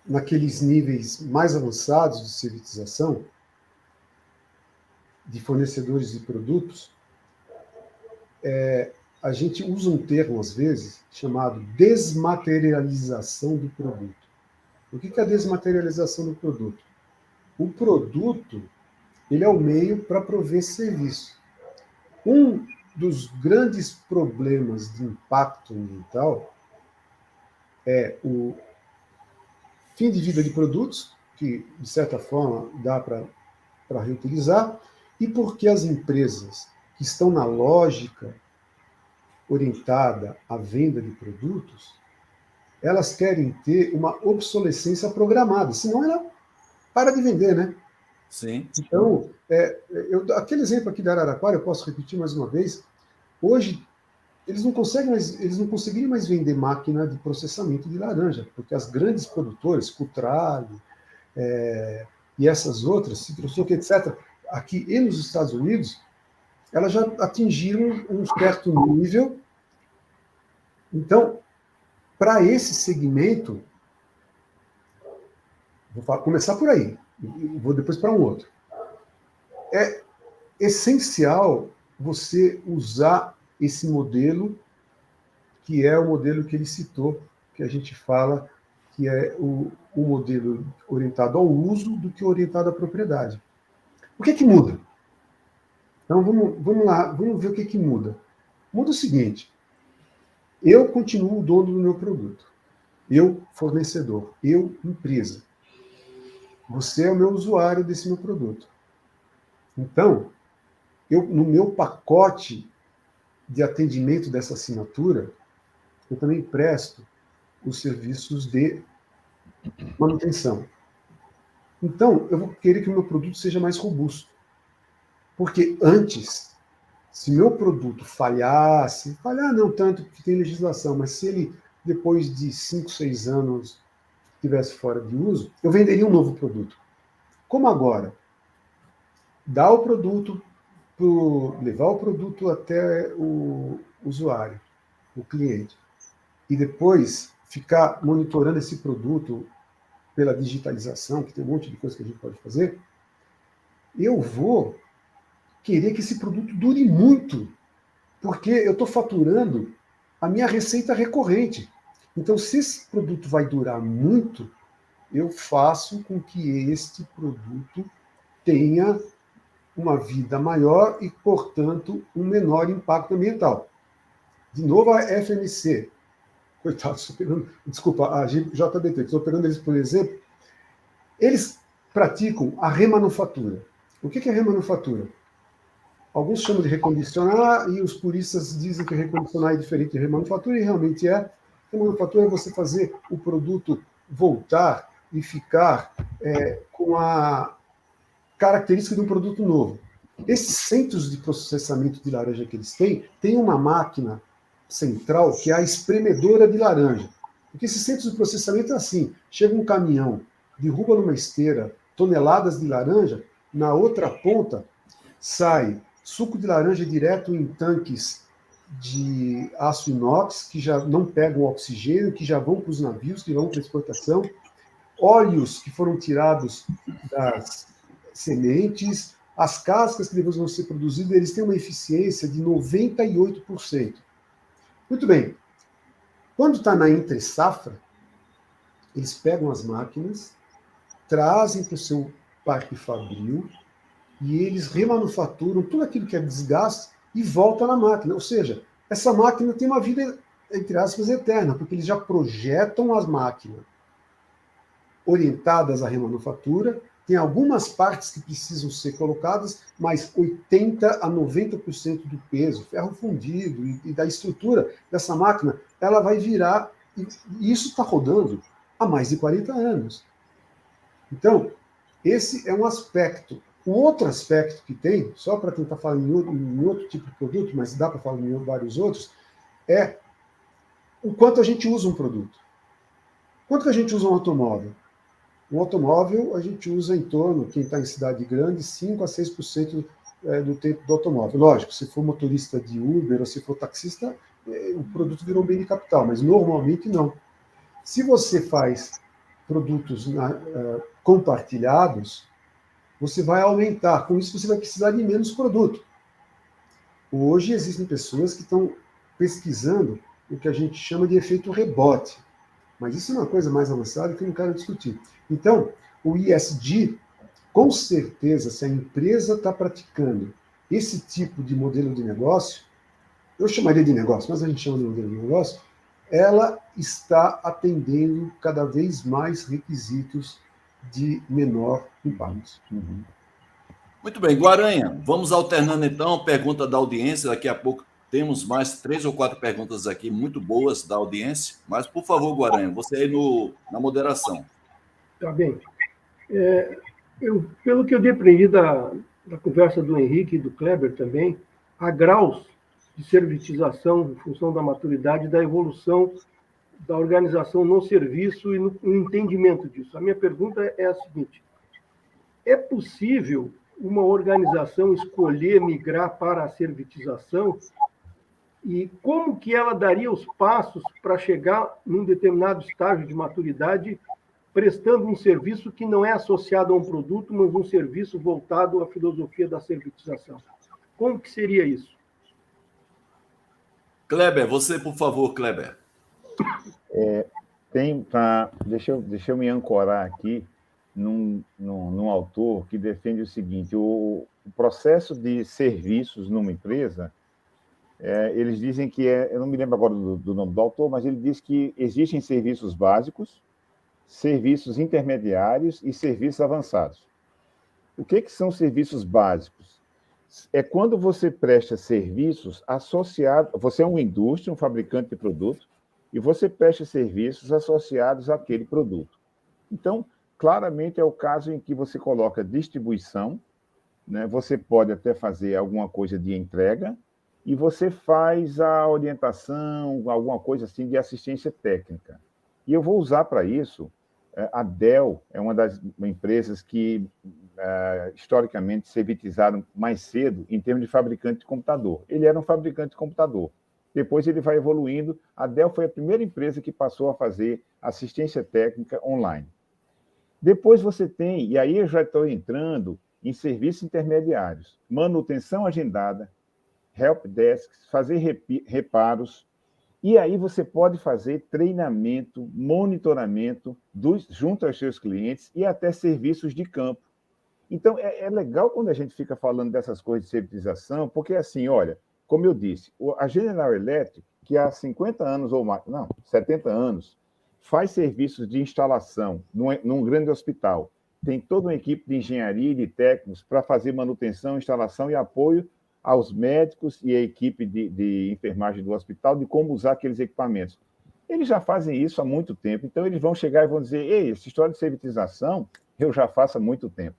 naqueles níveis mais avançados de servitização, de fornecedores de produtos, a gente usa um termo, às vezes, chamado desmaterialização do produto. O que é a desmaterialização do produto? O produto, ele é o meio para prover serviço. Um dos grandes problemas de impacto ambiental é o fim de vida de produtos, que, de certa forma, dá para reutilizar, e porque as empresas que estão na lógica orientada à venda de produtos, elas querem ter uma obsolescência programada, senão ela para de vender, né? Sim. Então, aquele exemplo aqui da Araraquara, eu posso repetir mais uma vez, hoje eles não conseguiriam mais vender máquina de processamento de laranja, porque as grandes produtoras, Cutrale, e essas outras, Citrosuc, etc., aqui e nos Estados Unidos, elas já atingiram um certo nível. Então, para esse segmento, vou começar por aí, vou depois para um outro. É essencial você usar esse modelo, que é o modelo que ele citou, que a gente fala que é o modelo orientado ao uso do que orientado à propriedade. O que muda? Então, vamos lá, vamos ver o que muda. Muda o seguinte: eu continuo o dono do meu produto. Eu, fornecedor. Eu, empresa. Você é o meu usuário desse meu produto. Então, no meu pacote de atendimento dessa assinatura, eu também presto os serviços de manutenção. Então, eu vou querer que o meu produto seja mais robusto. Porque antes, se meu produto falhar não tanto porque tem legislação, mas se ele, depois de 5, 6 anos, estivesse fora de uso, eu venderia um novo produto. Como agora? Dar o produto, levar o produto até o usuário, o cliente, e depois ficar monitorando esse produto pela digitalização, que tem um monte de coisa que a gente pode fazer, eu vou querer que esse produto dure muito, porque eu estou faturando a minha receita recorrente. Então, se esse produto vai durar muito, eu faço com que este produto tenha uma vida maior e, portanto, um menor impacto ambiental. De novo, a FMC. Coitado, a JBT, estou pegando eles por exemplo. Eles praticam a remanufatura. O que é remanufatura? Alguns chamam de recondicionar e os puristas dizem que recondicionar é diferente de remanufatura, e realmente é. Remanufatura é você fazer o produto voltar e ficar com a característica de um produto novo. Esses centros de processamento de laranja que eles têm uma máquina central, que é a espremedora de laranja. Porque esses centros de processamento é assim, chega um caminhão, derruba numa esteira toneladas de laranja, na outra ponta sai suco de laranja direto em tanques de aço inox, que já não pegam oxigênio, que já vão para os navios, que vão para exportação, óleos que foram tirados das sementes, as cascas que depois vão ser produzidas, eles têm uma eficiência de 98%. Muito bem. Quando está na entre-safra, eles pegam as máquinas, trazem para o seu parque fabril e eles remanufaturam tudo aquilo que é desgaste e volta na máquina. Ou seja, essa máquina tem uma vida, entre aspas, eterna, porque eles já projetam as máquinas orientadas à remanufatura, tem algumas partes que precisam ser colocadas, mas 80% a 90% do peso, ferro fundido e da estrutura dessa máquina, ela vai virar, e isso está rodando há mais de 40 anos. Então, esse é um aspecto. O outro aspecto que tem, só para tentar falar em outro tipo de produto, mas dá para falar em vários outros, é o quanto a gente usa um produto. Quanto que a gente usa um automóvel? Um automóvel a gente usa em torno, quem está em cidade grande, 5% a 6% do tempo do automóvel. Lógico, se for motorista de Uber ou se for taxista, o produto virou um bem de capital, mas normalmente não. Se você faz produtos compartilhados, você vai aumentar. Com isso, você vai precisar de menos produto. Hoje, existem pessoas que estão pesquisando o que a gente chama de efeito rebote. Mas isso é uma coisa mais avançada que eu não quero discutir. Então, o ESG, com certeza, se a empresa está praticando esse tipo de modelo de negócio, eu chamaria de negócio, mas a gente chama de modelo de negócio, ela está atendendo cada vez mais requisitos de menor impacto. Muito bem, Guaranha, vamos alternando então, pergunta da audiência, daqui a pouco temos mais 3 ou 4 perguntas aqui muito boas da audiência, mas por favor, Guaranha, você aí na moderação. Tá bem. Pelo que eu depreendi da conversa do Henrique e do Kleber também, há graus de servitização em função da maturidade e da evolução da organização no serviço e no entendimento disso. A minha pergunta é a seguinte: é possível uma organização escolher migrar para a servitização? E como que ela daria os passos para chegar num determinado estágio de maturidade, prestando um serviço que não é associado a um produto, mas um serviço voltado à filosofia da servitização? Como que seria isso? Kleber, você, por favor, Kleber. Deixa eu me ancorar aqui num autor que defende o seguinte: o processo de serviços numa empresa, eles dizem que eu não me lembro agora do nome do autor, mas ele diz que existem serviços básicos, serviços intermediários e serviços avançados. O que são serviços básicos? É quando você presta serviços associados, você é uma indústria, um fabricante de produto, e você presta serviços associados àquele produto. Então, claramente é o caso em que você coloca distribuição, né? Você pode até fazer alguma coisa de entrega, e você faz a orientação, alguma coisa assim de assistência técnica. E eu vou usar para isso, a Dell é uma das empresas que, historicamente, se servitizaram mais cedo em termos de fabricante de computador. Ele era um fabricante de computador. Depois ele vai evoluindo. A Dell foi a primeira empresa que passou a fazer assistência técnica online. Depois você tem, e aí eu já estou entrando em serviços intermediários, manutenção agendada, help desks, fazer reparos, e aí você pode fazer treinamento, monitoramento junto aos seus clientes e até serviços de campo. Então, é legal quando a gente fica falando dessas coisas de servitização, porque assim, olha, como eu disse, a General Electric, que há 50 anos ou mais, não, 70 anos, faz serviços de instalação num grande hospital. Tem toda uma equipe de engenharia e de técnicos para fazer manutenção, instalação e apoio aos médicos e à equipe de enfermagem do hospital de como usar aqueles equipamentos. Eles já fazem isso há muito tempo, então eles vão chegar e vão dizer: ei, essa história de servitização eu já faço há muito tempo.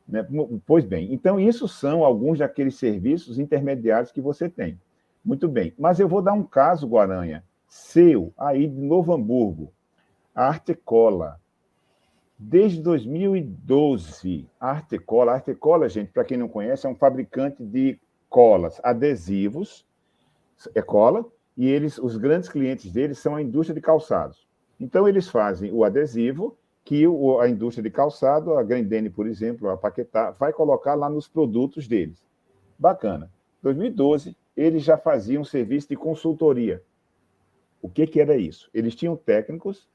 Né? Pois bem, então isso são alguns daqueles serviços intermediários que você tem. Muito bem. Mas eu vou dar um caso, Guaranha, seu, aí de Novo Hamburgo, a Artecola. Desde 2012, a Artecola, gente, para quem não conhece, é um fabricante de colas, adesivos, é cola, e os grandes clientes deles são a indústria de calçados. Então, eles fazem o adesivo que a indústria de calçado, a Grendene, por exemplo, a Paquetá, vai colocar lá nos produtos deles. Bacana. Em 2012, eles já faziam serviço de consultoria. O que era isso? Eles tinham técnicos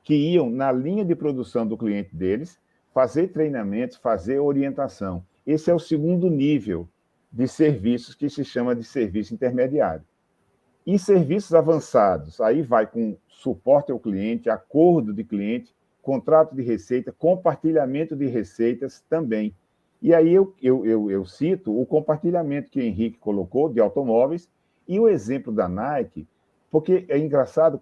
que iam na linha de produção do cliente deles, fazer treinamentos, fazer orientação. Esse é o segundo nível de serviços que se chama de serviço intermediário. E serviços avançados, aí vai com suporte ao cliente, acordo de cliente, contrato de receita, compartilhamento de receitas também. E aí eu cito o compartilhamento que o Henrique colocou de automóveis e o exemplo da Nike, porque é engraçado,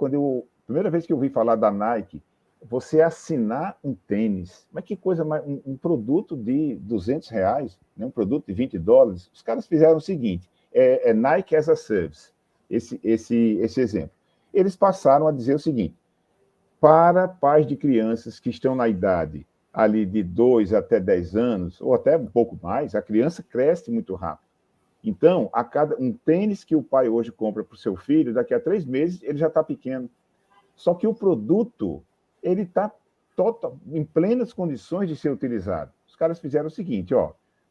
primeira vez que eu ouvi falar da Nike, você assinar um tênis, mas que coisa mais, um produto de R$200, né, um produto de $20, os caras fizeram o seguinte, Nike as a Service, esse exemplo. Eles passaram a dizer o seguinte, para pais de crianças que estão na idade ali de 2 até 10 anos, ou até um pouco mais, a criança cresce muito rápido. Então, um tênis que o pai hoje compra para o seu filho, daqui a 3 meses, ele já está pequeno. Só que o produto, ele está em plenas condições de ser utilizado. Os caras fizeram o seguinte,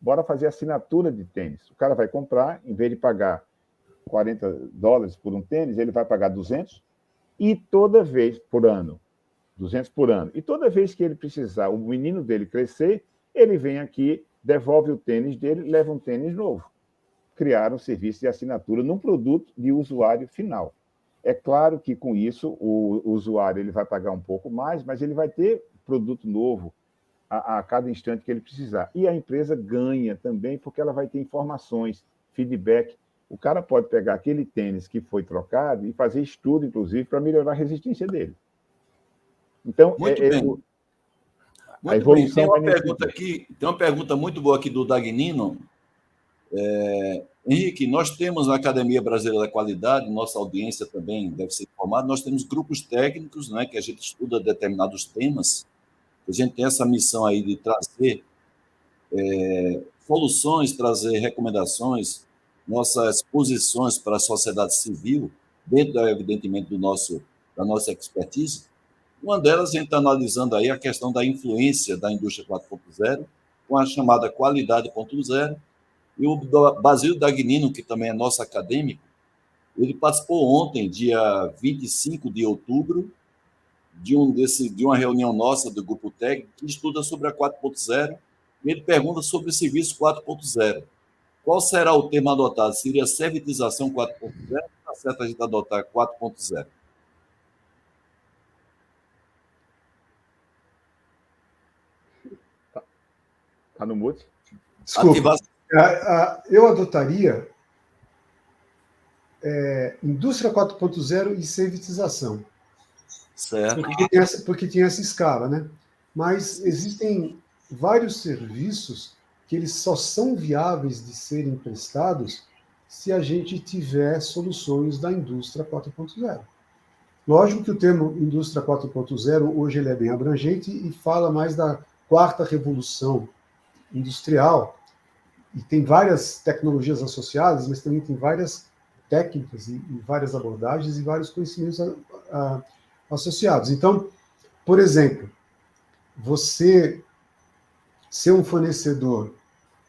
bora fazer assinatura de tênis. O cara vai comprar, em vez de pagar $40 por um tênis, ele vai pagar 200, e toda vez por ano, 200 por ano, e toda vez que ele precisar, o menino dele crescer, ele vem aqui, devolve o tênis dele, leva um tênis novo. Criaram um serviço de assinatura num produto de usuário final. É claro que, com isso, o usuário ele vai pagar um pouco mais, mas ele vai ter produto novo a cada instante que ele precisar. E a empresa ganha também, porque ela vai ter informações, feedback. O cara pode pegar aquele tênis que foi trocado e fazer estudo, inclusive, para melhorar a resistência dele. Então, muito bem. A evolução tem uma pergunta aqui, tem uma pergunta muito boa aqui do Dagnino. Henrique, nós temos na Academia Brasileira da Qualidade, nossa audiência também deve ser informada, nós temos grupos técnicos, né, que a gente estuda determinados temas, a gente tem essa missão aí de trazer soluções, trazer recomendações, nossas posições para a sociedade civil, dentro, evidentemente, da nossa expertise. Uma delas, a gente está analisando aí a questão da influência da indústria 4.0, com a chamada qualidade 0.0, e o Basílio Dagnino, que também é nosso acadêmico, ele participou ontem, dia 25 de outubro, de uma reunião nossa do Grupo Técnico, que estuda sobre a 4.0, e ele pergunta sobre o serviço 4.0. Qual será o termo adotado? Seria servitização 4.0 ou está certo a gente adotar 4.0? Está no mute? Desculpa. Eu adotaria indústria 4.0 e servitização. Certo. Porque tem essa escala, né? Mas existem vários serviços que eles só são viáveis de serem prestados se a gente tiver soluções da indústria 4.0. Lógico que o termo indústria 4.0 hoje ele é bem abrangente e fala mais da quarta revolução industrial, e tem várias tecnologias associadas, mas também tem várias técnicas e várias abordagens e vários conhecimentos associados. Então, por exemplo, você ser um fornecedor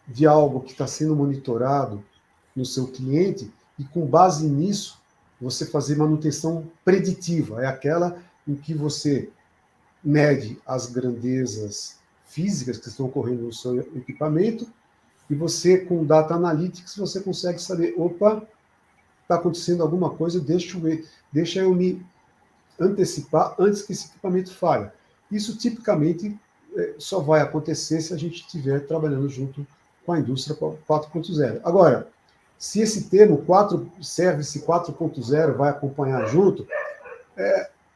de algo que está sendo monitorado no seu cliente e, com base nisso, você fazer manutenção preditiva. É aquela em que você mede as grandezas físicas que estão ocorrendo no seu equipamento e você, com Data Analytics, você consegue saber, opa, está acontecendo alguma coisa, deixa eu me antecipar antes que esse equipamento falhe. Isso, tipicamente, só vai acontecer se a gente estiver trabalhando junto com a indústria 4.0. Agora, se esse termo Service 4.0 vai acompanhar junto,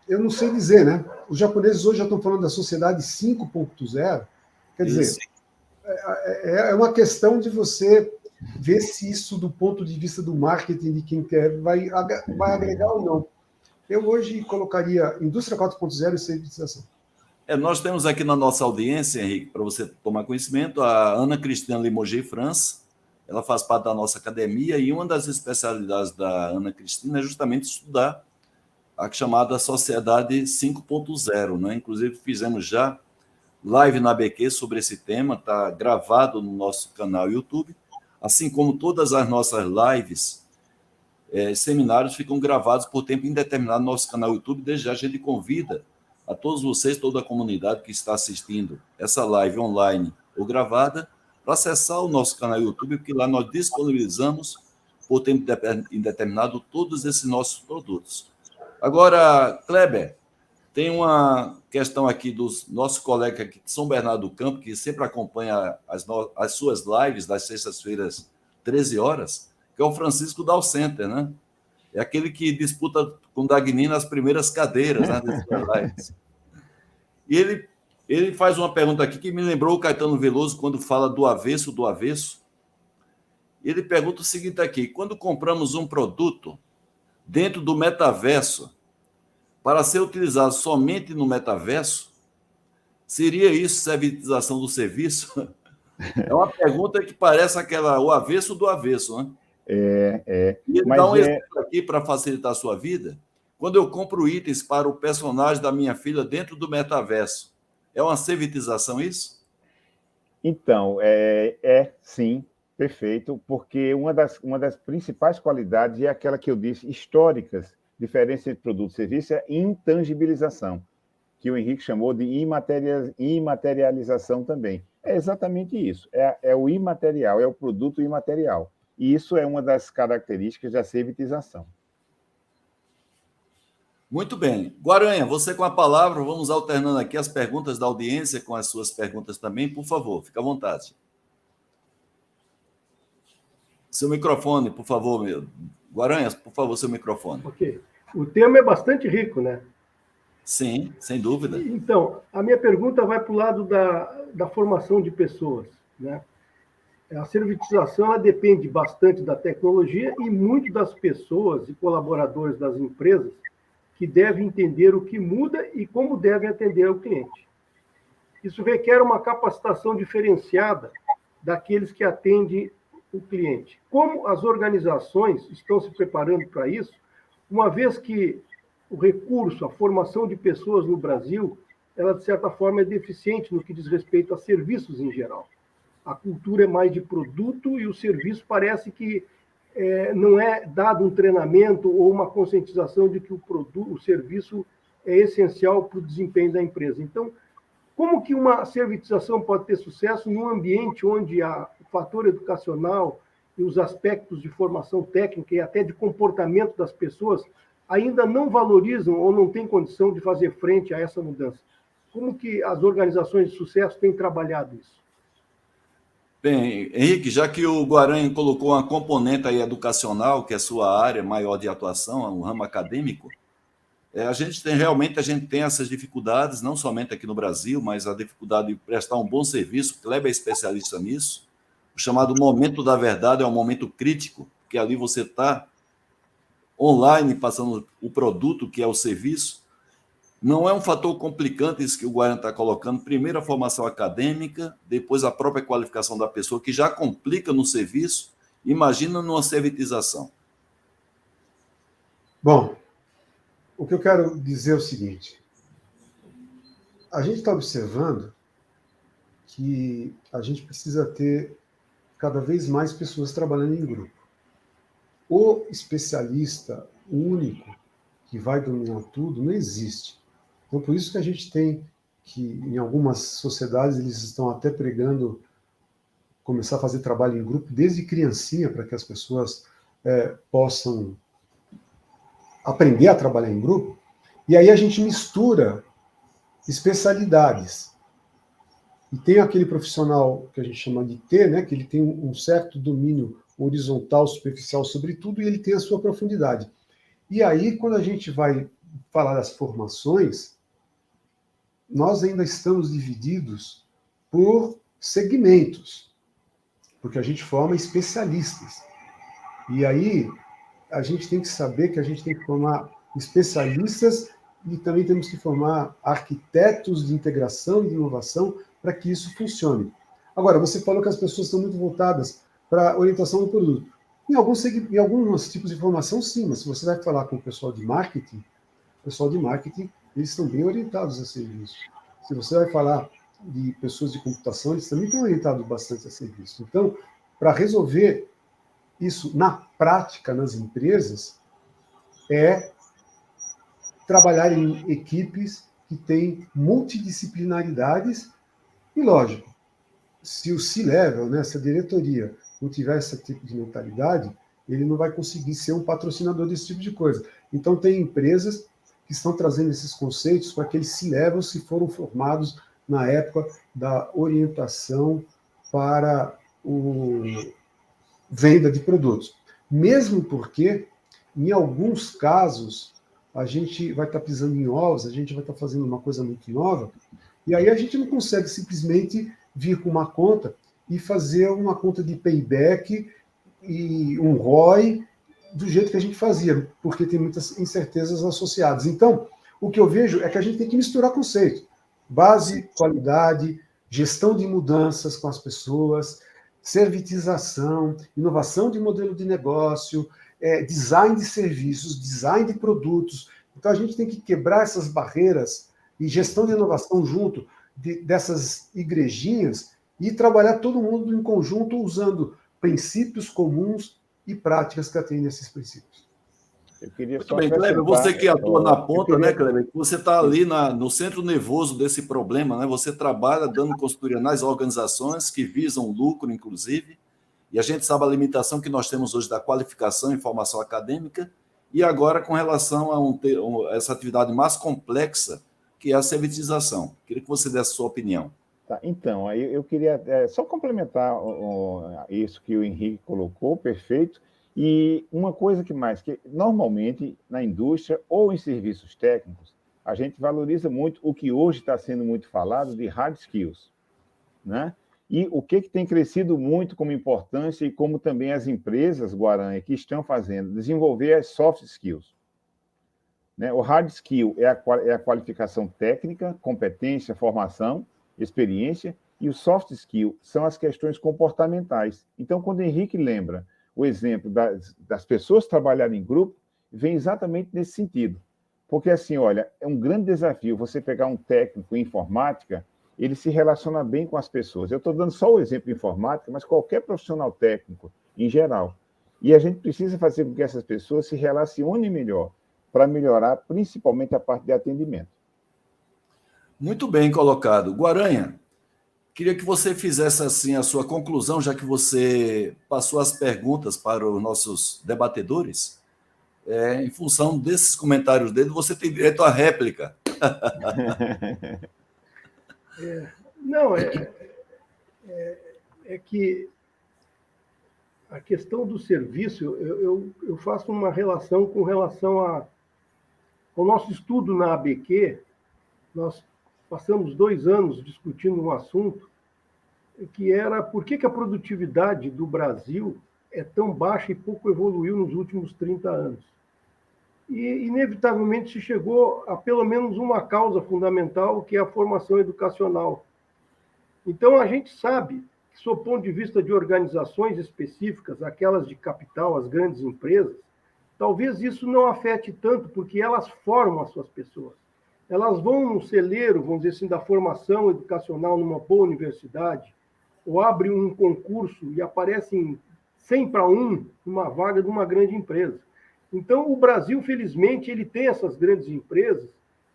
eu não sei dizer, né? Os japoneses hoje já estão falando da sociedade 5.0, quer dizer, é uma questão de você ver se isso, do ponto de vista do marketing de quem quer, vai agregar ou não. Eu hoje colocaria indústria 4.0 e servitização. Nós temos aqui na nossa audiência, Henrique, para você tomar conhecimento, a Ana Cristina Limogé França. Ela faz parte da nossa academia e uma das especialidades da Ana Cristina é justamente estudar a chamada Sociedade 5.0, né? Inclusive, fizemos já live na ABQ sobre esse tema, está gravado no nosso canal YouTube, assim como todas as nossas lives, seminários ficam gravados por tempo indeterminado no nosso canal YouTube. Desde já a gente convida a todos vocês, toda a comunidade que está assistindo essa live online ou gravada, para acessar o nosso canal YouTube, porque lá nós disponibilizamos, por tempo indeterminado, todos esses nossos produtos. Agora, Kleber, tem uma questão aqui dos nossos colegas aqui de São Bernardo do Campo, que sempre acompanha as suas lives das sextas-feiras, 13 horas, que é o Francisco Dalcenter, né? É aquele que disputa com o Dagnino as primeiras cadeiras, né, das suas lives. E ele faz uma pergunta aqui que me lembrou o Caetano Veloso quando fala do avesso do avesso. Ele pergunta o seguinte aqui: quando compramos um produto dentro do metaverso para ser utilizado somente no metaverso, seria isso servitização do serviço? É uma pergunta que parece o avesso do avesso, né? E ele dá um exemplo aqui para facilitar a sua vida. Quando eu compro itens para o personagem da minha filha dentro do metaverso, é uma servitização isso? Então, sim, perfeito, porque uma das principais qualidades é aquela que eu disse, históricas, diferença entre produto e serviço, é intangibilização, que o Henrique chamou de imaterialização também. É exatamente isso, é o imaterial, é o produto imaterial. E isso é uma das características da servitização. Muito bem. Guaranha, você com a palavra, vamos alternando aqui as perguntas da audiência com as suas perguntas também, por favor, fique à vontade. Seu microfone, por favor, meu. Guaranha, por favor, seu microfone. Ok. O tema é bastante rico, né? Sim, sem dúvida. Então, a minha pergunta vai para o lado da formação de pessoas, né? A servitização ela depende bastante da tecnologia e muito das pessoas e colaboradores das empresas que devem entender o que muda e como devem atender ao cliente. Isso requer uma capacitação diferenciada daqueles que atendem o cliente. Como as organizações estão se preparando para isso, uma vez que o recurso, a formação de pessoas no Brasil, ela, de certa forma, é deficiente no que diz respeito a serviços em geral. A cultura é mais de produto e o serviço parece que não é dado um treinamento ou uma conscientização de que o serviço é essencial para o desempenho da empresa. Então, como que uma servitização pode ter sucesso num ambiente onde o fator educacional e os aspectos de formação técnica e até de comportamento das pessoas ainda não valorizam ou não têm condição de fazer frente a essa mudança? Como que as organizações de sucesso têm trabalhado isso? Bem, Henrique, já que o Guaranha colocou uma componente aí educacional, que é a sua área maior de atuação, um ramo acadêmico, a gente tem essas dificuldades, não somente aqui no Brasil, mas a dificuldade de prestar um bom serviço. O Kleber é especialista nisso. O chamado momento da verdade é um momento crítico, porque ali você está online passando o produto, que é o serviço. Não é um fator complicante isso que o Guaranha está colocando. Primeiro, a formação acadêmica, depois a própria qualificação da pessoa, que já complica no serviço. Imagina numa servitização. Bom, o que eu quero dizer é o seguinte. A gente está observando que a gente precisa ter cada vez mais pessoas trabalhando em grupo. O especialista único que vai dominar tudo não existe. Então, por isso que a gente tem que, em algumas sociedades, eles estão até pregando começar a fazer trabalho em grupo desde criancinha, para que as pessoas possam aprender a trabalhar em grupo. E aí a gente mistura especialidades. E tem aquele profissional que a gente chama de T, né, que ele tem um certo domínio horizontal, superficial sobre tudo, e ele tem a sua profundidade. E aí, quando a gente vai falar das formações, nós ainda estamos divididos por segmentos. porque a gente forma especialistas. E aí, a gente tem que saber que a gente tem que formar especialistas e também temos que formar arquitetos de integração e de inovação para que isso funcione. Agora, você falou que as pessoas estão muito voltadas para a orientação do produto. Em alguns tipos de formação, sim, mas se você vai falar com o pessoal de marketing, eles estão bem orientados a serviço. Se você vai falar de pessoas de computação, eles também estão orientados bastante a serviço. Então, para resolver isso na prática, nas empresas, é trabalhar em equipes que têm multidisciplinaridades e, lógico, se o C-Level, né, se a diretoria não tiver esse tipo de mentalidade, ele não vai conseguir ser um patrocinador desse tipo de coisa. Então, tem empresas que estão trazendo esses conceitos para aqueles C-Levels que foram formados na época da orientação para o venda de produtos. Mesmo porque, em alguns casos, a gente vai estar pisando em ovos, a gente vai estar fazendo uma coisa muito nova, e aí a gente não consegue simplesmente vir com uma conta e fazer uma conta de payback e um ROI do jeito que a gente fazia, porque tem muitas incertezas associadas. Então, o que eu vejo é que a gente tem que misturar conceitos. Base, qualidade, gestão de mudanças com as pessoas, servitização, inovação de modelo de negócio, design de serviços, design de produtos. Então, a gente tem que quebrar essas barreiras e gestão de inovação junto dessas igrejinhas e trabalhar todo mundo em conjunto usando princípios comuns e práticas que atendem esses princípios. Eu queria Muito só bem, Kleber, você que atua na ponta, queria... né, Kleber? Você está ali no centro nervoso desse problema, né? Você trabalha dando consultoria nas organizações que visam lucro, inclusive, e a gente sabe a limitação que nós temos hoje da qualificação e formação acadêmica, e agora com relação a essa atividade mais complexa, que é a servitização. Queria que você desse a sua opinião. Tá, então, aí eu queria só complementar isso que o Henrique colocou, perfeito. E uma coisa que normalmente na indústria ou em serviços técnicos, a gente valoriza muito o que hoje está sendo muito falado de hard skills, né? E o que tem crescido muito como importância e como também as empresas, Guaranha, que estão fazendo, desenvolver as soft skills. Né? O hard skill é a qualificação técnica, competência, formação, experiência, e o soft skill são as questões comportamentais. Então, quando o Henrique lembra o exemplo das pessoas trabalharem em grupo, vem exatamente nesse sentido. Porque, assim, olha, é um grande desafio você pegar um técnico em informática, ele se relaciona bem com as pessoas. Eu estou dando só o exemplo de informática, mas qualquer profissional técnico, em geral. E a gente precisa fazer com que essas pessoas se relacionem melhor, para melhorar principalmente a parte de atendimento. Muito bem colocado. Guaranha, queria que você fizesse assim a sua conclusão, já que você passou as perguntas para os nossos debatedores. Em função desses comentários dele, você tem direito à réplica. É que a questão do serviço, eu faço uma relação com relação ao nosso estudo na ABQ. Nós passamos 2 anos discutindo um assunto que era por que a produtividade do Brasil é tão baixa e pouco evoluiu nos últimos 30 anos. E, inevitavelmente, se chegou a pelo menos uma causa fundamental, que é a formação educacional. Então, a gente sabe que, sob o ponto de vista de organizações específicas, aquelas de capital, as grandes empresas, talvez isso não afete tanto, porque elas formam as suas pessoas. Elas vão no celeiro, vamos dizer assim, da formação educacional numa boa universidade, ou abrem um concurso e aparecem 100 para 1 numa vaga de uma grande empresa. Então, o Brasil, felizmente, ele tem essas grandes empresas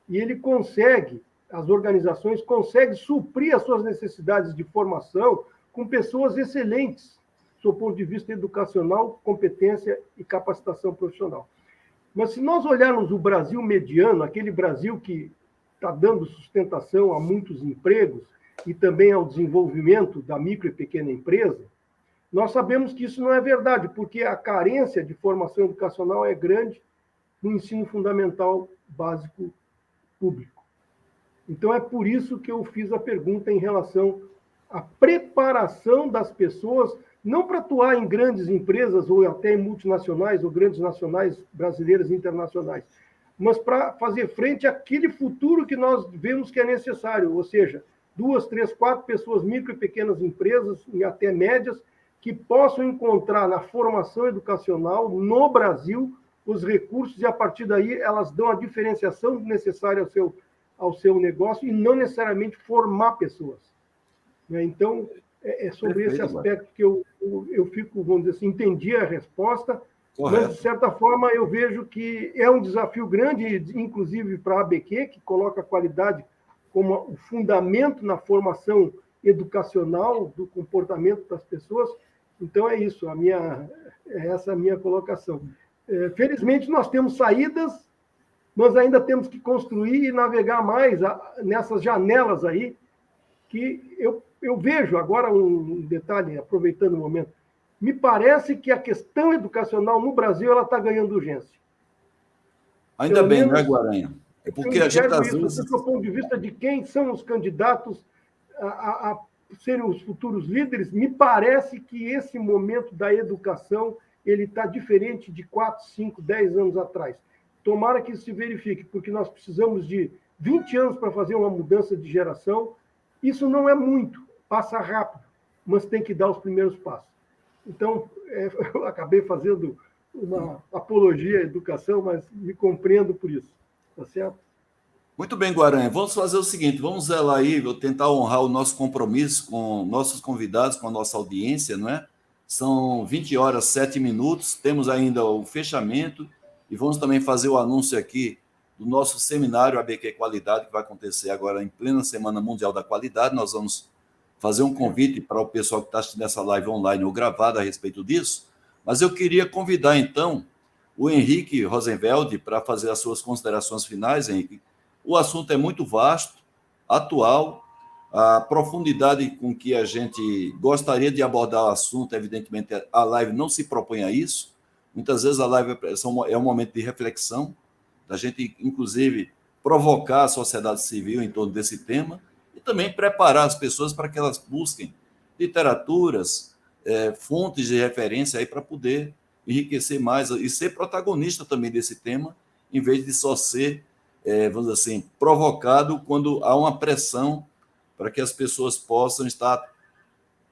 e ele consegue, as organizações conseguem suprir as suas necessidades de formação com pessoas excelentes, do ponto de vista educacional, competência e capacitação profissional. Mas se nós olharmos o Brasil mediano, aquele Brasil que está dando sustentação a muitos empregos e também ao desenvolvimento da micro e pequena empresa, nós sabemos que isso não é verdade, porque a carência de formação educacional é grande no ensino fundamental básico público. Então, é por isso que eu fiz a pergunta em relação à preparação das pessoas não para atuar em grandes empresas ou até em multinacionais ou grandes nacionais brasileiras e internacionais, mas para fazer frente àquele futuro que nós vemos que é necessário, ou seja, 2, 3, 4 pessoas, micro e pequenas empresas, e até médias, que possam encontrar na formação educacional no Brasil os recursos e, a partir daí, elas dão a diferenciação necessária ao seu negócio e não necessariamente formar pessoas. Então, é sobre esse aspecto que eu fico, vamos dizer assim, entendi a resposta, Correto. mas, de certa forma, eu vejo que é um desafio grande, inclusive para a ABQ, que coloca a qualidade como o fundamento na formação educacional do comportamento das pessoas. Então, é isso, essa é a minha colocação. Felizmente, nós temos saídas, mas ainda temos que construir e navegar mais nessas janelas aí, que eu vejo agora um detalhe, aproveitando o momento, me parece que a questão educacional no Brasil ela está ganhando urgência. Ainda Pelo bem, menos, não é, Guaranha? É porque eu a gente, enxergo às isso, vezes... do ponto de vista de quem são os candidatos a serem os futuros líderes, me parece que esse momento da educação ele está diferente de 4, 5, 10 anos atrás. Tomara que isso se verifique, porque nós precisamos de 20 anos para fazer uma mudança de geração. Isso não é muito, passa rápido, mas tem que dar os primeiros passos. Então, eu acabei fazendo uma apologia à educação, mas me compreendo por isso. Tá certo? Muito bem, Guaranha. Vamos fazer o seguinte, vamos zelar aí, vou tentar honrar o nosso compromisso com nossos convidados, com a nossa audiência, não é? São 20 horas, 7 minutos, temos ainda o fechamento e vamos também fazer o anúncio aqui do nosso seminário ABQ Qualidade, que vai acontecer agora em plena Semana Mundial da Qualidade. Nós vamos fazer um convite para o pessoal que está assistindo essa live online ou gravada a respeito disso, mas eu queria convidar, então, o Henrique Rosenfeld para fazer as suas considerações finais, Henrique. O assunto é muito vasto, atual, a profundidade com que a gente gostaria de abordar o assunto, evidentemente, a live não se propõe a isso. Muitas vezes a live é um momento de reflexão, da gente, inclusive, provocar a sociedade civil em torno desse tema e também preparar as pessoas para que elas busquem literaturas, fontes de referência aí para poder enriquecer mais e ser protagonista também desse tema, em vez de só ser vamos dizer assim, provocado quando há uma pressão para que as pessoas possam estar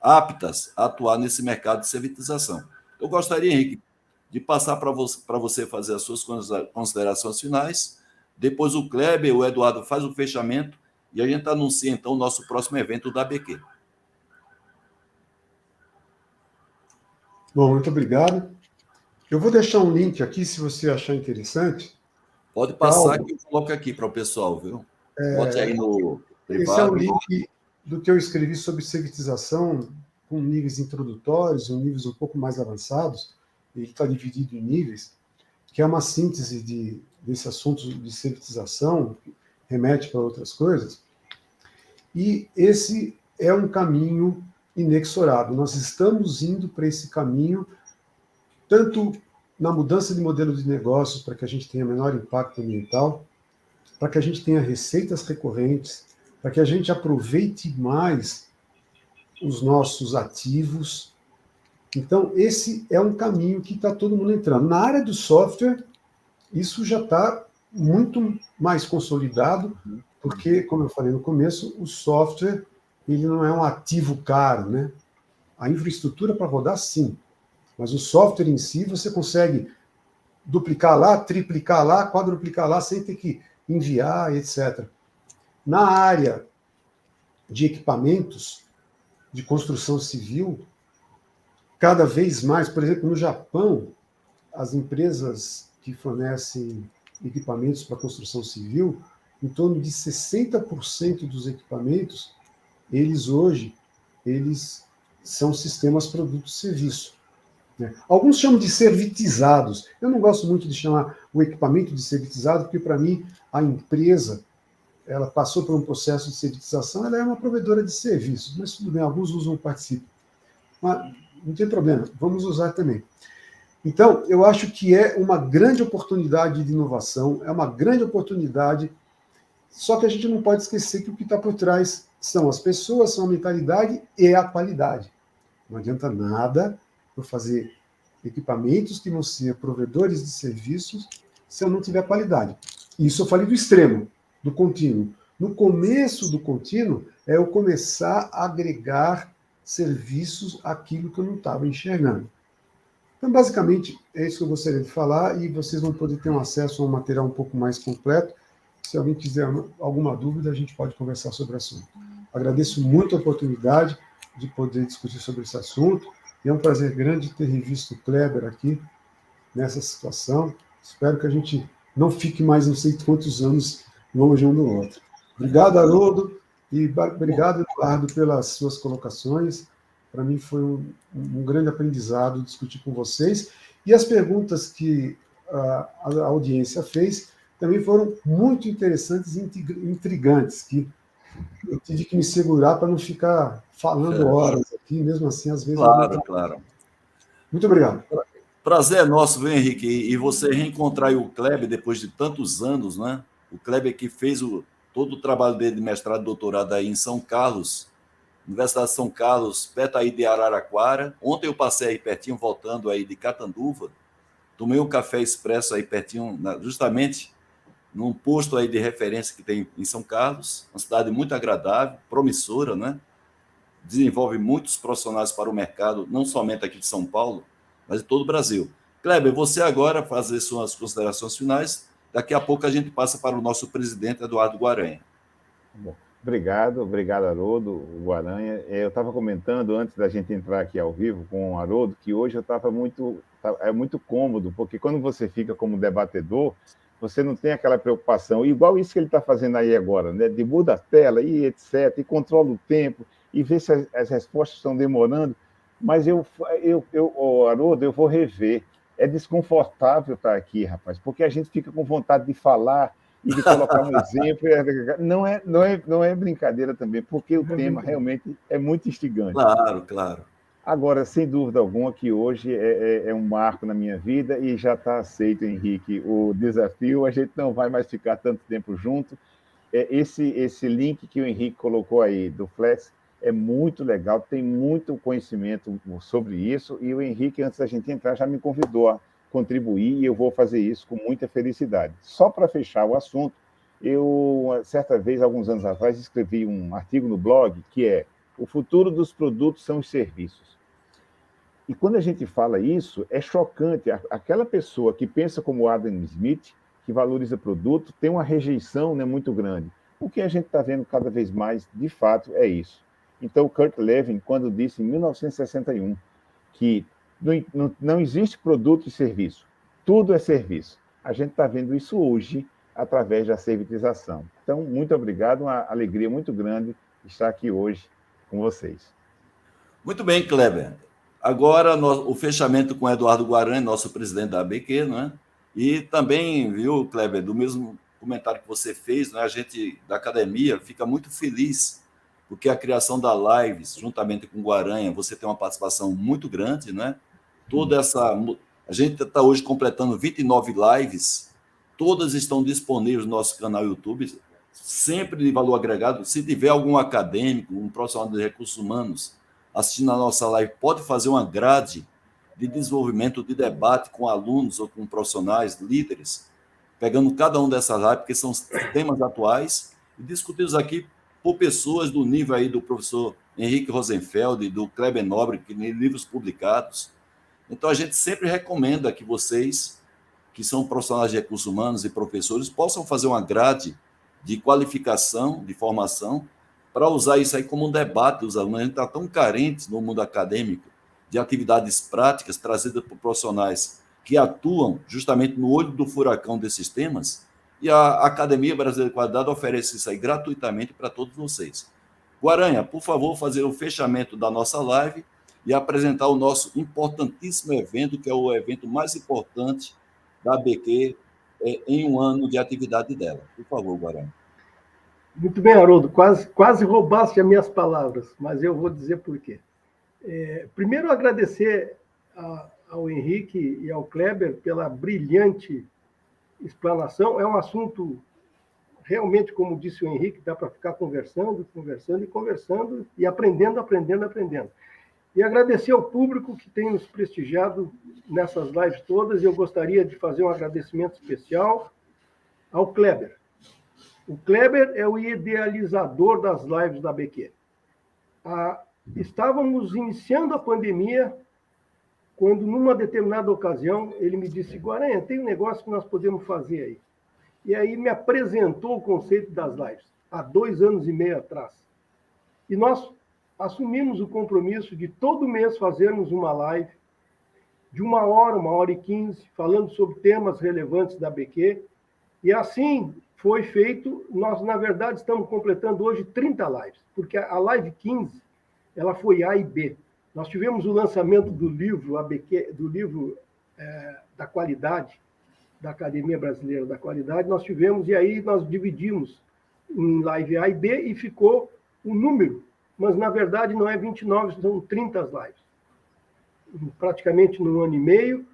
aptas a atuar nesse mercado de servitização. Eu gostaria, Henrique, de passar para você fazer as suas considerações finais, depois o Kleber, o Eduardo faz o fechamento e a gente anuncia, então, o nosso próximo evento da ABQ. Bom, muito obrigado. Eu vou deixar um link aqui, se você achar interessante. Pode passar que eu coloco aqui para o pessoal, viu? Bote aí no privado. Esse é um link do que eu escrevi sobre servitização, com níveis introdutórios, em níveis um pouco mais avançados, ele está dividido em níveis, que é uma síntese desse assunto de servitização, que remete para outras coisas. E esse é um caminho inexorável. Nós estamos indo para esse caminho, tanto na mudança de modelo de negócios, para que a gente tenha menor impacto ambiental, para que a gente tenha receitas recorrentes, para que a gente aproveite mais os nossos ativos. Então, esse é um caminho que está todo mundo entrando. Na área do software, isso já está muito mais consolidado, porque, como eu falei no começo, o software ele não é um ativo caro, né? A infraestrutura para rodar, sim. Mas o software em si, você consegue duplicar lá, triplicar lá, quadruplicar lá, sem ter que enviar, etc. Na área de equipamentos de construção civil, cada vez mais, por exemplo, no Japão, as empresas que fornecem equipamentos para construção civil, em torno de 60% dos equipamentos, eles são sistemas produto-serviço. Alguns chamam de servitizados. Eu não gosto muito de chamar o equipamento de servitizado, porque, para mim, a empresa ela passou por um processo de servitização, ela é uma provedora de serviços, mas tudo bem, alguns usam o participo. Mas não tem problema, vamos usar também. Então, eu acho que é uma grande oportunidade de inovação, é uma grande oportunidade, só que a gente não pode esquecer que o que está por trás são as pessoas, são a mentalidade e a qualidade. Não adianta nada eu fazer equipamentos que vão ser provedores de serviços se eu não tiver qualidade. Isso eu falei do extremo, do contínuo. No começo do contínuo, é eu começar a agregar serviços àquilo que eu não estava enxergando. Então, basicamente, é isso que eu gostaria de falar, e vocês vão poder ter um acesso a um material um pouco mais completo. Se alguém quiser alguma dúvida, a gente pode conversar sobre o assunto. Agradeço muito a oportunidade de poder discutir sobre esse assunto, e é um prazer grande ter revisto o Kleber aqui nessa situação. Espero que a gente não fique mais não sei quantos anos longe um do outro. Obrigado, Haroldo, e obrigado, Eduardo, pelas suas colocações. Para mim foi um grande aprendizado discutir com vocês. E as perguntas que a audiência fez também foram muito interessantes e intrigantes, que eu tive que me segurar para não ficar falando horas aqui, mesmo assim, às vezes... Claro, claro. Muito obrigado. Prazer é nosso, viu, Henrique? E você reencontrar o Kleber depois de tantos anos, né? O Kleber que fez todo o trabalho dele de mestrado e doutorado aí em São Carlos, Universidade de São Carlos, perto aí de Araraquara. Ontem eu passei aí pertinho, voltando aí de Catanduva, tomei um café expresso aí pertinho, justamente num posto aí de referência que tem em São Carlos, uma cidade muito agradável, promissora, né? Desenvolve muitos profissionais para o mercado, não somente aqui de São Paulo, mas de todo o Brasil. Kleber, você agora fazer suas considerações finais, daqui a pouco a gente passa para o nosso presidente, Eduardo Guaranha. Bom, obrigado, Haroldo, Guaranha. Eu estava comentando, antes da gente entrar aqui ao vivo com o Haroldo, que hoje eu estava muito cômodo, porque quando você fica como debatedor, você não tem aquela preocupação, igual isso que ele está fazendo aí agora, né? De muda a tela e etc., e controla o tempo, e vê se as respostas estão demorando. Mas Haroldo, eu vou rever. É desconfortável estar aqui, rapaz, porque a gente fica com vontade de falar e de colocar um exemplo. Não é brincadeira também, porque o tema realmente é muito instigante. Claro, claro. Agora, sem dúvida alguma, que hoje é um marco na minha vida e já está aceito, Henrique, o desafio. A gente não vai mais ficar tanto tempo junto. Esse link que o Henrique colocou aí do Flex é muito legal, tem muito conhecimento sobre isso, e o Henrique, antes da gente entrar, já me convidou a contribuir, e eu vou fazer isso com muita felicidade. Só para fechar o assunto, eu, certa vez, alguns anos atrás, escrevi um artigo no blog que é "O futuro dos produtos são os serviços". E quando a gente fala isso, é chocante. Aquela pessoa que pensa como Adam Smith, que valoriza produto, tem uma rejeição, né, muito grande. O que a gente está vendo cada vez mais, de fato, é isso. Então, Kurt Lewin, quando disse em 1961 que não existe produto e serviço, tudo é serviço. A gente está vendo isso hoje através da servitização. Então, muito obrigado, uma alegria muito grande estar aqui hoje com vocês. Muito bem, Kleber. Agora, o fechamento com o Eduardo Guaranha, nosso presidente da ABQ, né? E também, viu, Kleber, do mesmo comentário que você fez, né? A gente da academia fica muito feliz, porque a criação da Lives, juntamente com o Guaranha, você tem uma participação muito grande, né? A gente está hoje completando 29 lives, todas estão disponíveis no nosso canal YouTube, sempre de valor agregado. Se tiver algum acadêmico, um profissional de recursos humanos assistindo a nossa live, pode fazer uma grade de desenvolvimento, de debate com alunos ou com profissionais, líderes, pegando cada um dessas lives, porque são temas atuais, e discutidos aqui por pessoas do nível aí do professor Henrique Rosenfeld, do Kleber Nobre, que tem livros publicados. Então, a gente sempre recomenda que vocês, que são profissionais de recursos humanos e professores, possam fazer uma grade de qualificação, de formação, para usar isso aí como um debate dos alunos. A gente está tão carente no mundo acadêmico de atividades práticas trazidas por profissionais que atuam justamente no olho do furacão desses temas, e a Academia Brasileira de Qualidade oferece isso aí gratuitamente para todos vocês. Guaranha, por favor, fazer o fechamento da nossa live e apresentar o nosso importantíssimo evento, que é o evento mais importante da ABQ em um ano de atividade dela. Por favor, Guaranha. Muito bem, Haroldo, quase roubaste as minhas palavras, mas eu vou dizer por quê. Primeiro, agradecer ao Henrique e ao Kleber pela brilhante explanação. É um assunto, realmente, como disse o Henrique, dá para ficar conversando e aprendendo. E agradecer ao público que tem nos prestigiado nessas lives todas. Eu gostaria de fazer um agradecimento especial ao Kleber. O Kleber é o idealizador das lives da ABQ. Estávamos iniciando a pandemia, quando, numa determinada ocasião, ele me disse: Guaranha, tem um negócio que nós podemos fazer aí. E aí me apresentou o conceito das lives, há 2 anos e meio atrás. E nós assumimos o compromisso de todo mês fazermos uma live de 1 hora, 1h15, falando sobre temas relevantes da ABQ. E assim foi feito. Nós, na verdade, estamos completando hoje 30 lives, porque a live 15 ela foi A e B. Nós tivemos o lançamento do livro ABQ, do livro da qualidade, da Academia Brasileira da Qualidade. Nós tivemos, e aí nós dividimos em live A e B e ficou o número, mas na verdade não é 29, são 30 lives. Praticamente num ano e meio.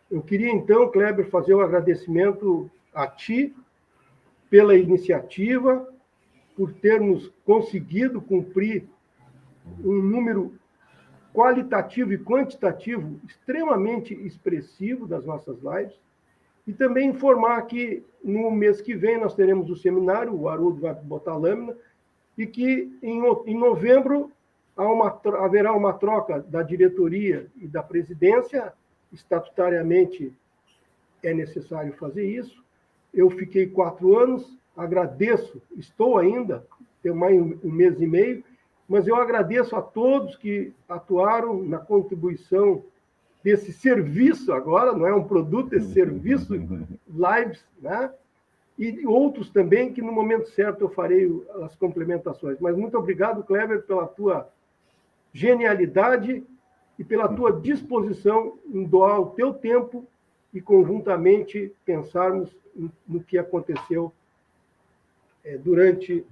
Eu queria então, Kleber, fazer um agradecimento a ti pela iniciativa, por termos conseguido cumprir um número qualitativo e quantitativo extremamente expressivo das nossas lives, e também informar que no mês que vem nós teremos o seminário, o Haroldo vai botar a lâmina, e que em novembro haverá uma troca da diretoria e da presidência. Estatutariamente é necessário fazer isso. Eu fiquei 4 anos, agradeço, estou ainda, tenho mais 1 mês e meio, mas eu agradeço a todos que atuaram na contribuição desse serviço agora, não é um produto, esse serviço, lives, né? E outros também, que no momento certo eu farei as complementações. Mas muito obrigado, Kleber, pela tua genialidade e pela tua disposição em doar o teu tempo e conjuntamente pensarmos no que aconteceu durante...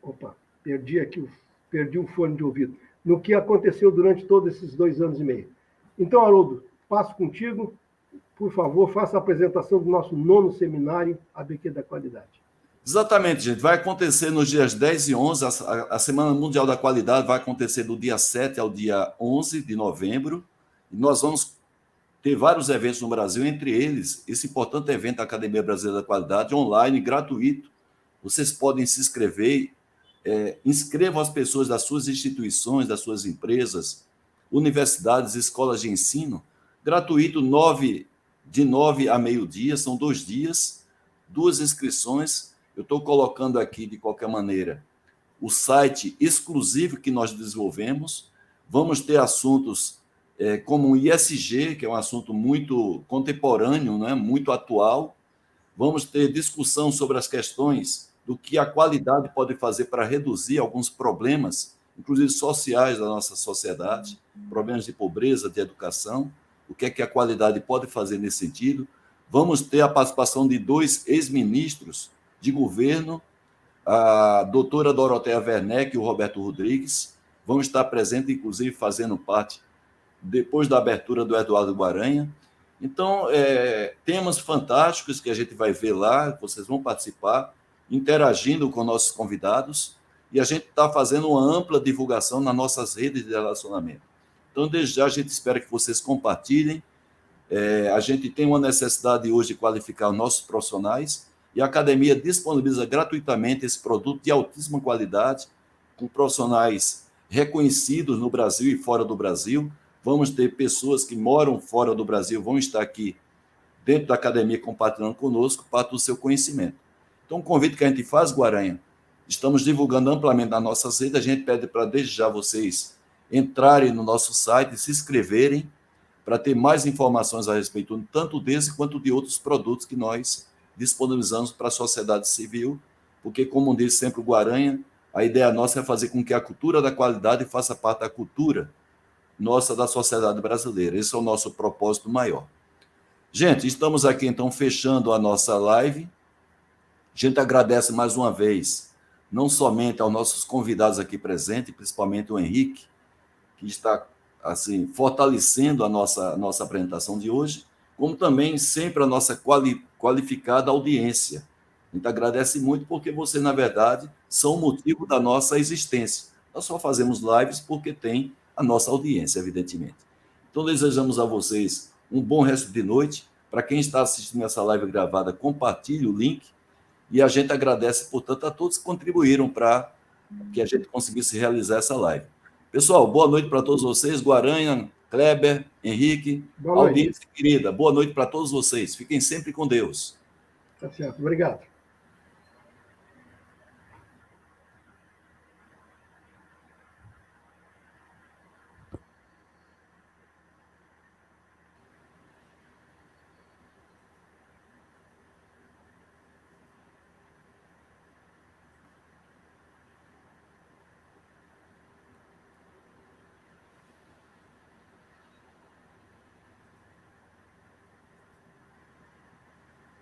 Opa, perdi o fone de ouvido. No que aconteceu durante todos esses 2 anos e meio. Então, Haroldo, passo contigo. Por favor, faça a apresentação do nosso 9º seminário ABQ da Qualidade. Exatamente, gente. Vai acontecer nos dias 10 e 11. A Semana Mundial da Qualidade vai acontecer do dia 7 ao dia 11 de novembro. E nós vamos ter vários eventos no Brasil, entre eles esse importante evento da Academia Brasileira da Qualidade, online, gratuito. Vocês podem se inscrever. Inscrevam as pessoas das suas instituições, das suas empresas, universidades, escolas de ensino. Gratuito, de 9 a meio-dia, são 2 dias, 2 inscrições. Eu estou colocando aqui, de qualquer maneira, o site exclusivo que nós desenvolvemos. Vamos ter assuntos como o ISG, que é um assunto muito contemporâneo, né? Muito atual. Vamos ter discussão sobre as questões do que a qualidade pode fazer para reduzir alguns problemas, inclusive sociais da nossa sociedade, problemas de pobreza, de educação, o que é que a qualidade pode fazer nesse sentido. Vamos ter a participação de 2 ex-ministros de governo, a doutora Doroteia Werneck e o Roberto Rodrigues. Vão estar presentes, inclusive, fazendo parte, depois da abertura do Eduardo Guaranha. Então, temas fantásticos que a gente vai ver lá, vocês vão participar, interagindo com nossos convidados, e a gente está fazendo uma ampla divulgação nas nossas redes de relacionamento. Então, desde já, a gente espera que vocês compartilhem. A gente tem uma necessidade hoje de qualificar nossos profissionais, e a academia disponibiliza gratuitamente esse produto de altíssima qualidade, com profissionais reconhecidos no Brasil e fora do Brasil. Vamos ter pessoas que moram fora do Brasil, vão estar aqui dentro da academia compartilhando conosco parte do seu conhecimento. Então, o convite que a gente faz, Guaranha, estamos divulgando amplamente nas nossas redes. A gente pede para, desde já, vocês entrarem no nosso site, se inscreverem, para ter mais informações a respeito tanto desse quanto de outros produtos que nós disponibilizamos para a sociedade civil, porque, como diz sempre o Guaranha, a ideia nossa é fazer com que a cultura da qualidade faça parte da cultura nossa, da sociedade brasileira. Esse é o nosso propósito maior. Gente, estamos aqui, então, fechando a nossa live. A gente agradece mais uma vez, não somente aos nossos convidados aqui presentes, principalmente o Henrique, que está assim fortalecendo a nossa apresentação de hoje, como também sempre a nossa qualificada audiência. A gente agradece muito porque vocês, na verdade, são o motivo da nossa existência. Nós só fazemos lives porque tem a nossa audiência, evidentemente. Então, desejamos a vocês um bom resto de noite. Para quem está assistindo essa live gravada, compartilhe o link. E a gente agradece, portanto, a todos que contribuíram para que a gente conseguisse realizar essa live. Pessoal, boa noite para todos vocês. Guaranha, Kleber, Henrique, audiência querida. Boa noite para todos vocês. Fiquem sempre com Deus. Tá certo. Obrigado.